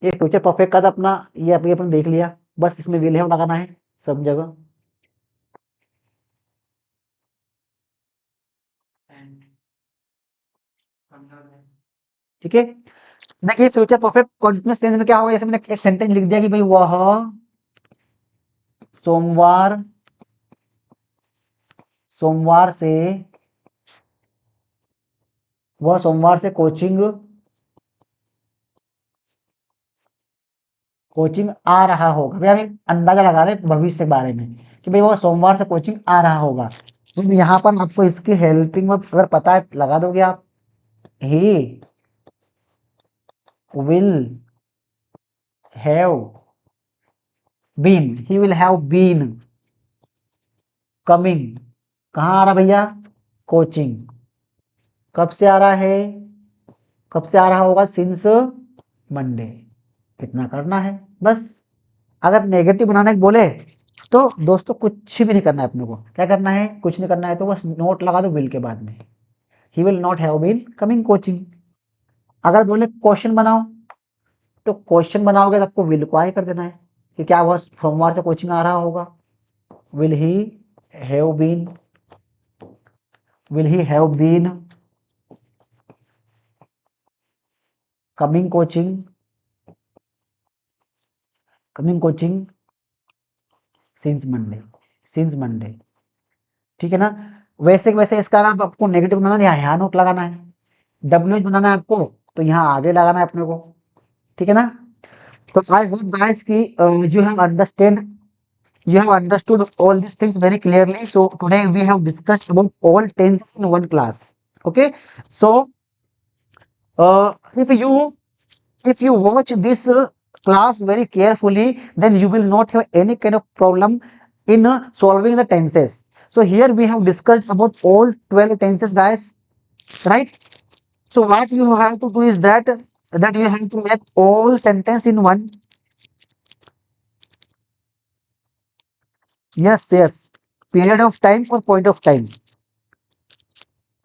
ये फ्यूचर परफेक्ट का था अपना, ये अभी अपन देख लिया, बस इसमें विल हैव लगाना है सब जगह। ठीक है, देखिए फ्यूचर परफेक्ट कॉन्टिन्यूअस टेंस में क्या होगा, जैसे मैंने एक सेंटेंस लिख दिया कि भाई वह सोमवार सोमवार से वह सोमवार से कोचिंग आ रहा होगा। भाई हम एक अंदाजा लगा रहे हैं भविष्य के बारे में कि भाई वो सोमवार से कोचिंग आ रहा होगा, तो यहाँ पर आपको इसकी हेल्पिंग में अगर पता है लगा दोगे आप, he will have been, he will have been coming, कहाँ आ रहा भैया, कोचिंग। कब से आ रहा है, कब से आ रहा होगा, सिंस मंडे। इतना करना है बस। अगर नेगेटिव बनाने को बोले तो दोस्तों कुछ भी नहीं करना है अपने को, क्या करना है, कुछ नहीं करना है, तो बस नोट लगा दो विल के बाद में, he will not have been coming coaching. अगर बोले क्वेश्चन बनाओ, तो क्वेश्चन बनाओगे तो आपको विल को आई कर देना है कि क्या वह सोमवार से कोचिंग आ रहा होगा, will he have been, will he have been coming coaching, coming coaching since Monday, since Monday. ठीक है ना, वैसे इसका अगर आपको नेगेटिव बनाना है, यहाँ नोट लगाना है, डब्ल्यू बनाना है आपको तो यहाँ आगे लगाना है अपने को। ठीक है ना, तो आई होप गाइस कि you have understood all these things very clearly. So today we have discussed about all tenses in one class. Okay, so uh, if you if you watch this class very carefully, then you will not have any kind of problem in solving the tenses. So here we have discussed about all 12 tenses, guys, right? So what you have to do is that you have to make all sentence in one. Yes, period of time or point of time,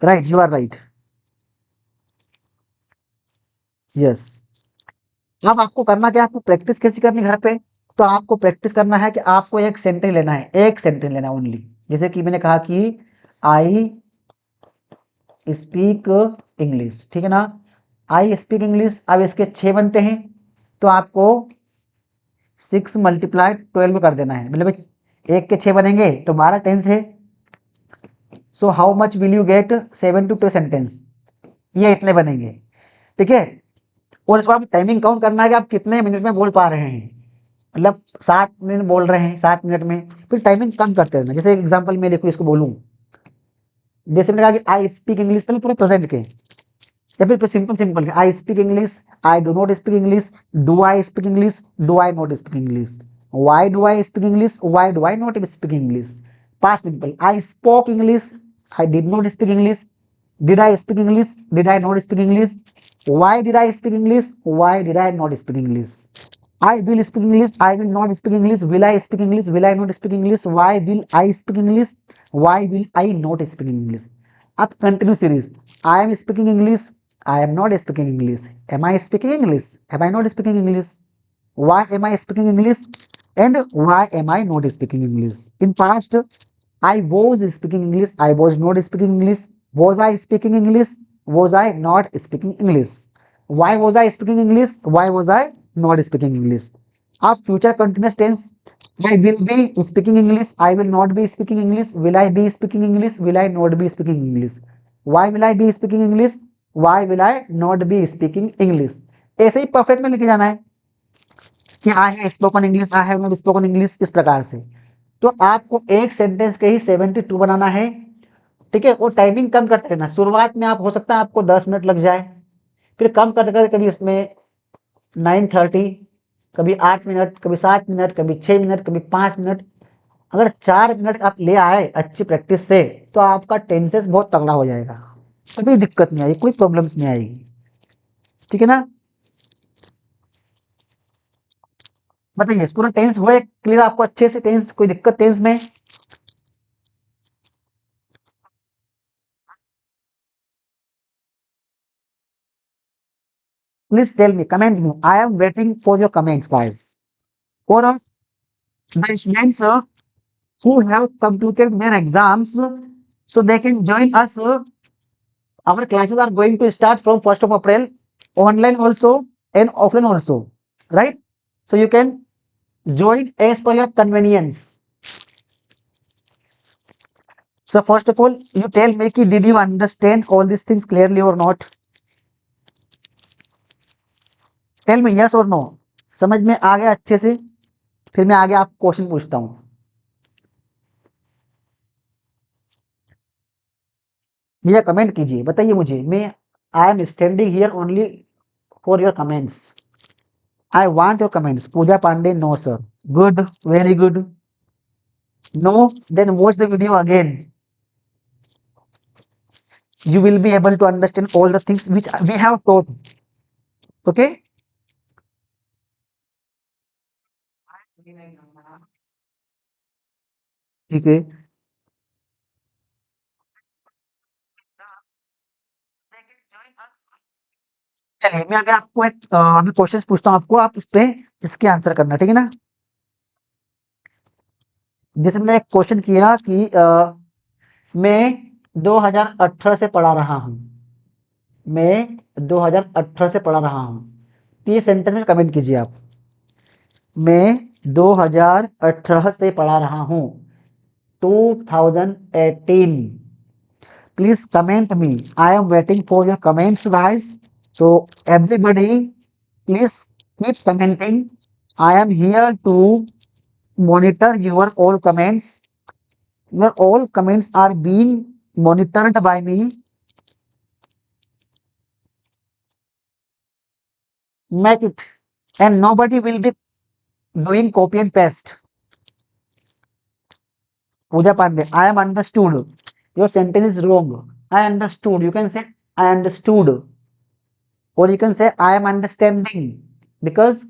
right? You are right. Yes. अब आपको करना क्या है, आपको practice कैसी करनी घर पे, तो आपको प्रैक्टिस करना है कि आपको एक सेंटेंस लेना है, एक सेंटेंस लेना है ओनली। जैसे कि मैंने कहा कि आई स्पीक इंग्लिश, ठीक है ना, आई स्पीक इंग्लिश। अब इसके 6 बनते हैं, तो आपको 6 मल्टीप्लाई 12 कर देना है, मतलब एक के 6 बनेंगे तो 12 टेंस है। So how much will you get 72 sentence, ये इतने बनेंगे। ठीक है, और इसको आप टाइमिंग काउंट करना है कि आप कितने मिनट में बोल पा रहे हैं। मतलब 7 मिनट बोल रहे हैं, 7 मिनट में फिर टाइमिंग कम करते रहना। जैसे एग्जांपल मैं देखो इसको बोलूँ, जैसे मैंने कहा कि आई स्पीक इंग्लिश, पहले पूरे प्रेजेंट के, या फिर simple simple, I speak English, I do not speak English, do I speak English, do I not speak English, why do I speak English, why do I not speak English. Past simple, I spoke English, I did not speak English, did I speak English, did I not speak English, why did I speak English, why did I not speak English. I will speak English, I will not speak English, will I speak English, will I not speak English, why will I speak English, why will I not speak English। अब continue series, I am speaking English, I am not speaking English, am I speaking English, am I not speaking English, why am I speaking English, and why am I not speaking English। In past, I was speaking English, I was not speaking English, was I speaking English, was I not speaking English, why was I speaking English, why was I not speaking English। अब future continuous tense, I will be speaking English, I will not be speaking English, will I be speaking English, will I not be speaking English, why will I be speaking English, why will I not be speaking English। ऐसे ही perfect में लिखे जाना है कि I have spoken English, I have not spoken English, इस प्रकार से। तो आपको एक सेंटेंस के ही 72 बनाना है, ठीक है। और टाइमिंग कम करते रहना, शुरुआत में आप हो सकता है आपको 10 मिनट लग जाए, फिर कम करते करते कभी इसमें 9:30, कभी 8 मिनट, कभी 7 मिनट, कभी 6 मिनट, कभी 5 मिनट। अगर 4 मिनट आप ले आए अच्छी प्रैक्टिस से, तो आपका टेंसेस बहुत तगड़ा हो जाएगा, कभी दिक्कत नहीं आएगी, कोई प्रॉब्लम्स नहीं आएगी, ठीक है ना। बताइए पूरा टेंस हुआ क्लियर आपको अच्छे से, टेंस कोई दिक्कत टेंस में। Please tell me, comment me. I am waiting for your comments, guys. For the students who have completed their exams, so they can join us. Our classes are going to start from 1st of April, online also and offline also, right? So you can join as per your convenience. So first of all, you tell me, did you understand all these things clearly or not? Tell me yes और no, समझ में आ गया अच्छे से। फिर मैं आगे आप क्वेश्चन पूछता हूं, भैया कमेंट कीजिए, बताइए मुझे। मैं I am standing here only for your comments, I want your comments. Puja Pandey, no sir, good, very good. No, then watch the video again, you will be able to understand all the things which we have taught, okay। ठीक है, चलिए मैं अभी आपको एक अभी question पूछता हूँ आपको, आप इस पे इसके आंसर करना, ठीक है ना। जैसे मैंने एक क्वेश्चन किया कि मैं 2018 से पढ़ा रहा हूँ, मैं 2018 से पढ़ा रहा हूँ, तो ये सेंटेंस में कमेंट कीजिए आप। मैं 2018 से पढ़ा रहा हूँ, 2018। Please comment me, I am waiting for your comments guys. So everybody please keep commenting, I am here to monitor your all comments, your all comments are being monitored by me। Make it, and nobody will be doing copy and paste। Pooja Pandey, I am understood, your sentence is wrong, I understood, you can say I understood, or you can say I am understanding, because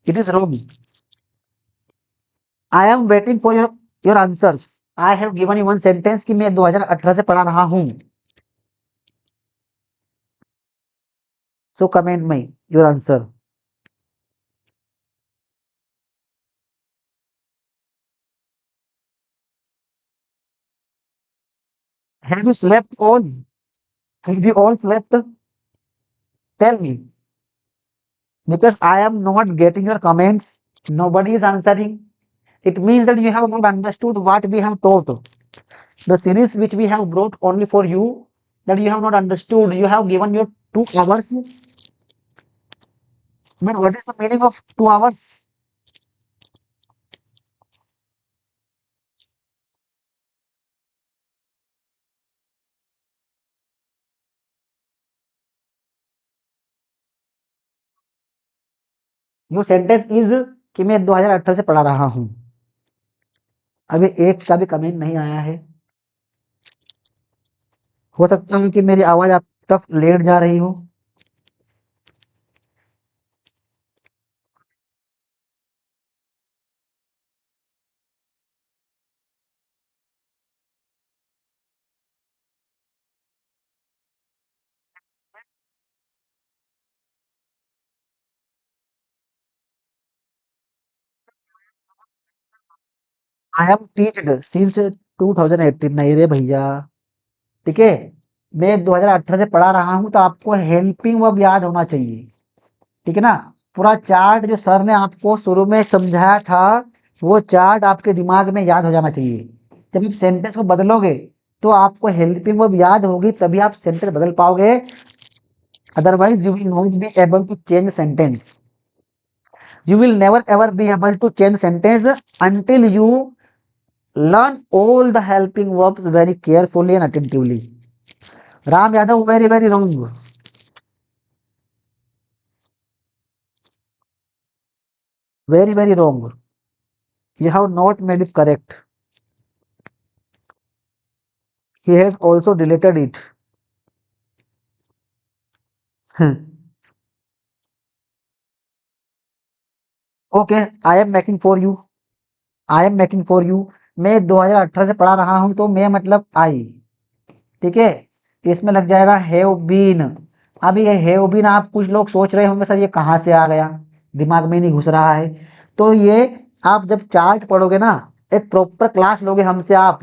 it is wrong। I am waiting for your answers, I have given you one sentence कि मैं 2018 से पढ़ा रहा हूँ। So comment me your answer। Have you slept all? Have you all slept? Tell me, because I am not getting your comments, nobody is answering, it means that you have not understood what we have taught, the series which we have brought only for you, that you have not understood, you have given your 2 hours But what is the meaning of 2 hours? Your sentence is कि मैं 2018 से पढ़ा रहा हूँ। अभी एक का भी कमेंट नहीं आया है। हो सकता है कि मेरी आवाज आप तक लेट जा रही हो। I am teached since 2018। नहीं रे भैया, ठीक है। मैं 2018 से पढ़ा रहा हूँ, तो आपको हेल्पिंग वर्ब याद होना चाहिए, ठीक है ना। पूरा चार्ट जो सर ने आपको शुरू में समझाया था, वो चार्ट आपके दिमाग में याद हो जाना चाहिए। जब आप सेंटेंस को बदलोगे तो आपको हेल्पिंग वर्ब याद होगी, तभी आप सेंटेंस बदल पाओगे। Otherwise you will not be able to change sentence. You will never ever be able to change sentence until you learn all the helping verbs very carefully and attentively. Ram Yadav, very, very wrong. Very, very wrong. You have not made it correct. He has also deleted it. Okay, I am making for you. I am making for you. मैं 2018 से पढ़ा रहा हूं, तो मैं मतलब आई, ठीक है। इसमें लग जाएगा हैव बीन। अब ये हैव बीन, आप कुछ लोग सोच रहे होंगे सर ये कहाँ से आ गया, दिमाग में नहीं घुस रहा है। तो ये आप जब चार्ट पढ़ोगे ना, एक प्रॉपर क्लास लोगे हमसे, आप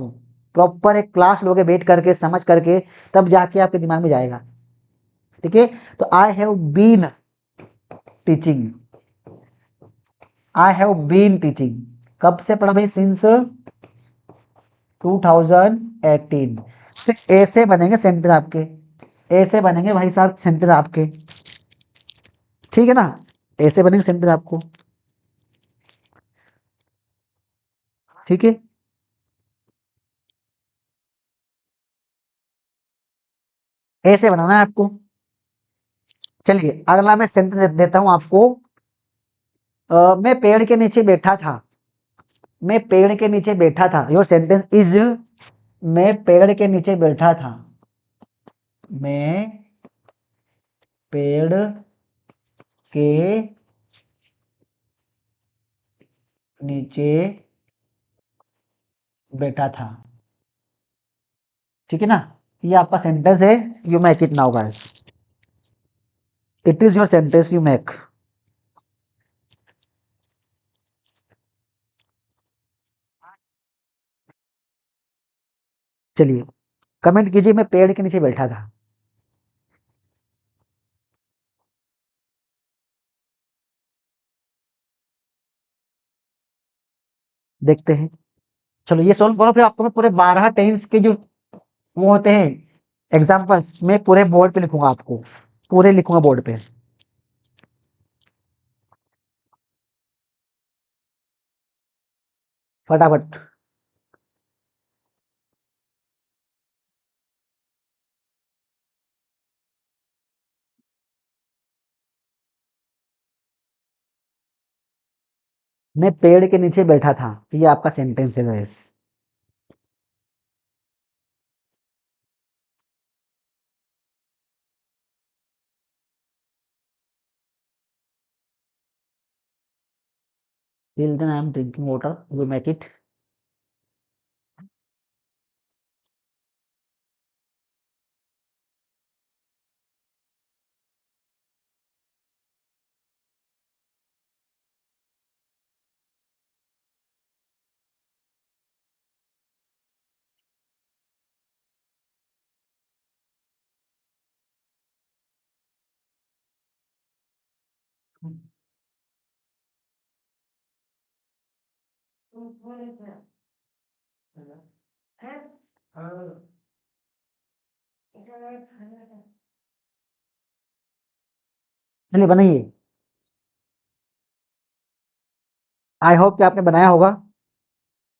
प्रॉपर एक क्लास लोगे बैठ करके समझ करके, तब जाके आपके दिमाग में जाएगा, ठीक है। तो I have been teaching. I have been teaching कब से पढ़ा भाई? सिंस 2018। तो ऐसे बनेंगे सेंटेंस आपके, ऐसे बनेंगे भाई साहब सेंटेंस आपके, ठीक है ना। ऐसे बनेंगे सेंटेंस आपको, ठीक है। ऐसे बनाना है आपको। चलिए अगला मैं सेंटेंस देता हूं आपको। मैं पेड़ के नीचे बैठा था। मैं पेड़ के नीचे बैठा था। योर सेंटेंस इज मैं पेड़ के नीचे बैठा था। मैं पेड़ के नीचे बैठा था, ठीक है ना। ये आपका सेंटेंस है। You make it now guys. It is your sentence, you make. चलिए कमेंट कीजिए, मैं पेड़ के नीचे बैठा था। देखते हैं। चलो ये सॉल्व करो, फिर आपको मैं पूरे 12 टेंस के जो वो होते हैं एग्जाम्पल्स, मैं पूरे बोर्ड पे लिखूंगा, आपको पूरे लिखूंगा बोर्ड पे। फटाफट। मैं पेड़ के नीचे बैठा था, ये आपका सेंटेंस है guys. Till then I am drinking water, we make it. चलिए बनाइए। आई होप कि आपने बनाया होगा।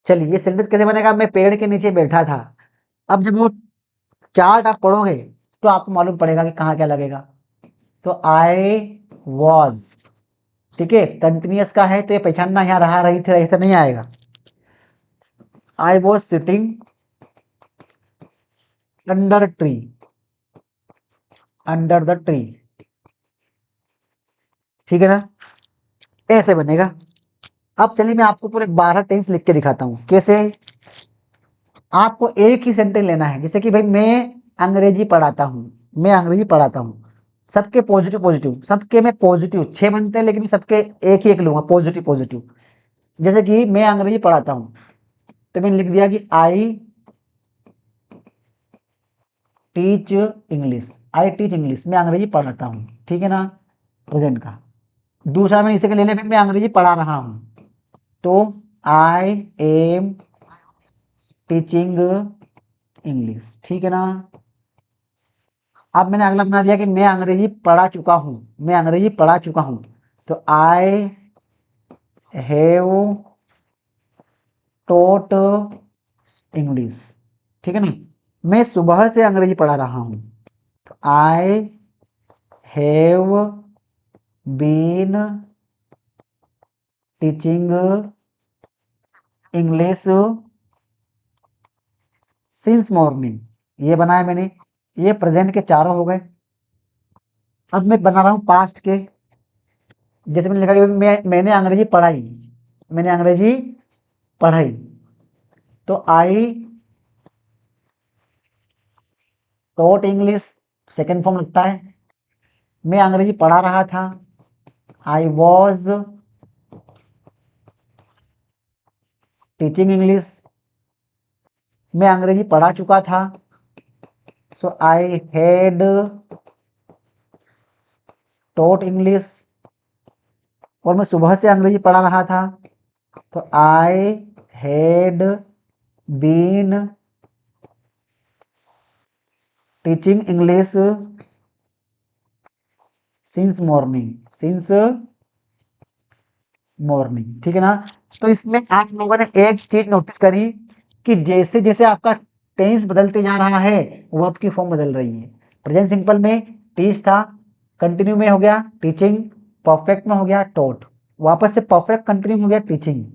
चलिए, ये सेंटेंस कैसे बनेगा? मैं पेड़ के नीचे बैठा था। अब जब वो चार्ट आप पढ़ोगे तो आपको मालूम पड़ेगा कि कहाँ क्या लगेगा। तो आई वॉज, ठीक है, कंटिन्यूअस का है तो ये पहचानना, यहाँ रहा रही थी ऐसा नहीं आएगा। I was sitting under tree, under the tree, ठीक है ना, ऐसे बनेगा। अब चलिए मैं आपको पूरे 12 टेंस लिख के दिखाता हूँ कैसे। आपको एक ही सेंटेंस लेना है, जैसे कि भाई मैं अंग्रेजी पढ़ाता हूँ, मैं अंग्रेजी पढ़ाता हूँ। सबके पॉजिटिव पॉजिटिव, सबके में पॉजिटिव 6 बनते हैं, लेकिन सबके एक ही एक लूंगा पॉजिटिव पॉजिटिव। जैसे कि मैं अंग्रेजी पढ़ाता हूँ तो मैंने लिख दिया कि आई टीच इंग्लिश, आई टीच इंग्लिश, मैं अंग्रेजी पढ़ाता हूँ, ठीक है ना, प्रेजेंट का। दूसरा मैं इसे ले लिया, मैं अंग्रेजी पढ़ा रहा हूँ, तो आई एम टीचिंग इंग्लिश, ठीक है ना। अब मैंने अगला बना दिया कि मैं अंग्रेजी पढ़ा चुका हूँ, मैं अंग्रेजी पढ़ा चुका हूँ, तो आई हैव टॉट इंग्लिश, ठीक है ना। मैं सुबह से अंग्रेजी पढ़ा रहा हूँ, तो I have been teaching English since morning, ये बनाया मैंने। ये प्रेजेंट के चारों हो गए। अब मैं बना रहा हूँ पास्ट के। जैसे मैंने लिखा कि मैंने अंग्रेजी पढ़ाई, मैंने अंग्रेजी पढ़ाई, तो I taught English, second form लगता है। मैं अंग्रेजी पढ़ा रहा था, आई वॉज टीचिंग इंग्लिश। मैं अंग्रेजी पढ़ा चुका था, so I had taught English. और मैं सुबह से अंग्रेजी पढ़ा रहा था, तो I had been teaching English since morning, since morning, ठीक है ना। तो इसमें आप लोगों ने एक चीज नोटिस करी कि जैसे जैसे आपका टेंस बदलते जा रहा है वर्ब की फॉर्म बदल रही है। प्रेजेंट सिंपल में टीच था, कंटिन्यू में हो गया टीचिंग, परफेक्ट में हो गया टॉट, वापस से परफेक्ट कंटिन्यू हो गया टीचिंग।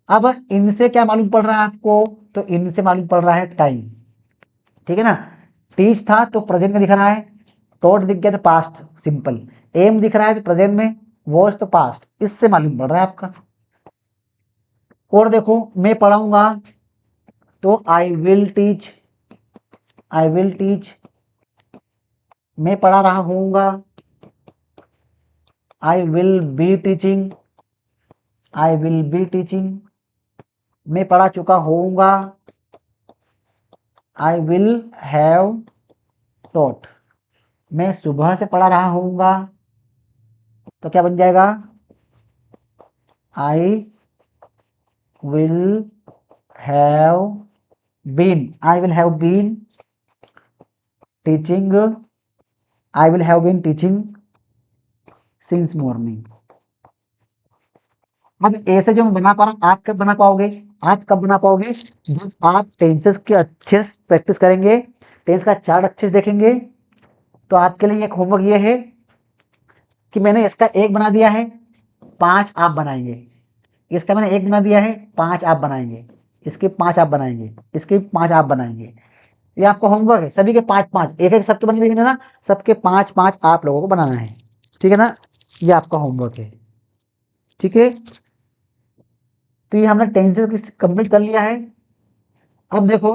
अब इनसे क्या मालूम पड़ रहा है आपको? तो इनसे मालूम पड़ रहा है टाइम, ठीक है ना। टीच था तो प्रेजेंट में दिख रहा है, टॉट दिख गया तो पास्ट सिंपल, एम दिख रहा है तो प्रेजेंट में, वॉच तो पास्ट, इससे मालूम पड़ रहा है आपका। और देखो मैं पढ़ाऊंगा तो I will teach, I will teach. मैं पढ़ा रहा हूँगा, I will be teaching, I will be teaching. मैं पढ़ा चुका होऊंगा, आई विल हैव टॉट। मैं सुबह से पढ़ा रहा होऊंगा, तो क्या बन जाएगा? I will have been, I will have been teaching, I will have been teaching since morning. अब ऐसे जो मैं बना पा रहा हूँ, आप कब बना पाओगे? आप कब बना पाओगे? जब आप टेंसेस की अच्छे से प्रैक्टिस करेंगे, टेंस का चार्ट अच्छे से देखेंगे। तो आपके लिए एक होमवर्क ये है कि मैंने इसका एक बना दिया है, 5 आप बनाएंगे। इसका मैंने एक बना दिया है, 5 आप बनाएंगे। इसके 5 आप बनाएंगे, इसके 5 आप बनाएंगे। ये आपका होमवर्क है, सभी के 5-5, एक एक सबके बना देंगे ना, सबके 5-5 आप लोगों को बनाना है, ठीक है ना। ये आपका होमवर्क है, ठीक है। तो ये हमने टेंसेस कंप्लीट कर लिया है। अब देखो,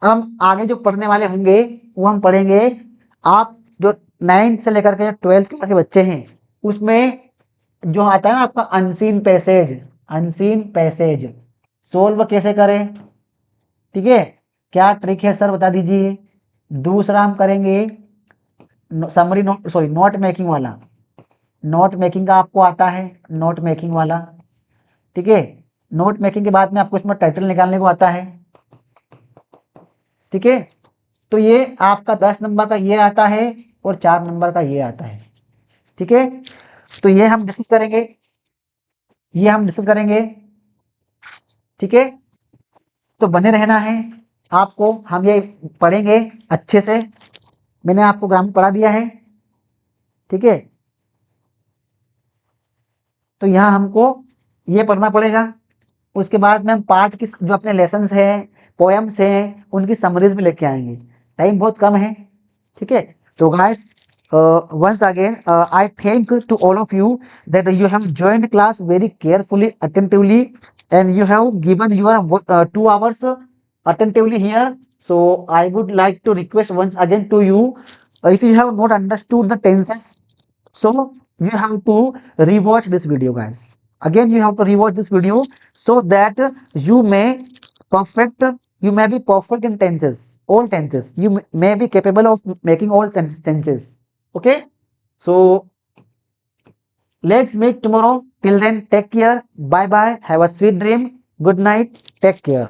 हम आगे जो पढ़ने वाले होंगे वो हम पढ़ेंगे, आप जो 9th से लेकर के 12th क्लास के बच्चे हैं, उसमें जो आता है ना आपका unseen passage, unseen passage solve कैसे करें, ठीक है, क्या ट्रिक है सर बता दीजिए। दूसरा हम करेंगे summary note, sorry note making वाला, नोट मेकिंग का आपको आता है, नोट मेकिंग वाला, ठीक है। नोट मेकिंग के बाद में आपको इसमें टाइटल निकालने को आता है, ठीक है। तो ये आपका 10 नंबर का ये आता है और 4 नंबर का ये आता है, ठीक है। तो ये हम डिस्कस करेंगे। ये हम डिस्कस करेंगे, ठीक है। तो बने रहना है आपको, हम ये पढ़ेंगे अच्छे से। मैंने आपको ग्रामर पढ़ा दिया है, ठीक है। तो यहाँ हमको ये पढ़ना पड़ेगा। उसके बाद में हम पाठ की जो अपने लेसन्स हैं, पोएम्स हैं, उनकी समरीज भी लेके आएंगे। टाइम बहुत कम है, ठीक है। तो guys, once again I thank to all of you that you have joined class very carefully, attentively, and you have given your 2 hours attentively here. So I would like to request once again to you, if you have not understood the tenses, so you have to rewatch this video, guys. Again you have to rewatch this video, so that you may perfect, you may be perfect in tenses, all tenses. You may be capable of making all tenses. Okay, so let's meet tomorrow. Till then, take care. Bye bye. Have a sweet dream. Good night. Take care.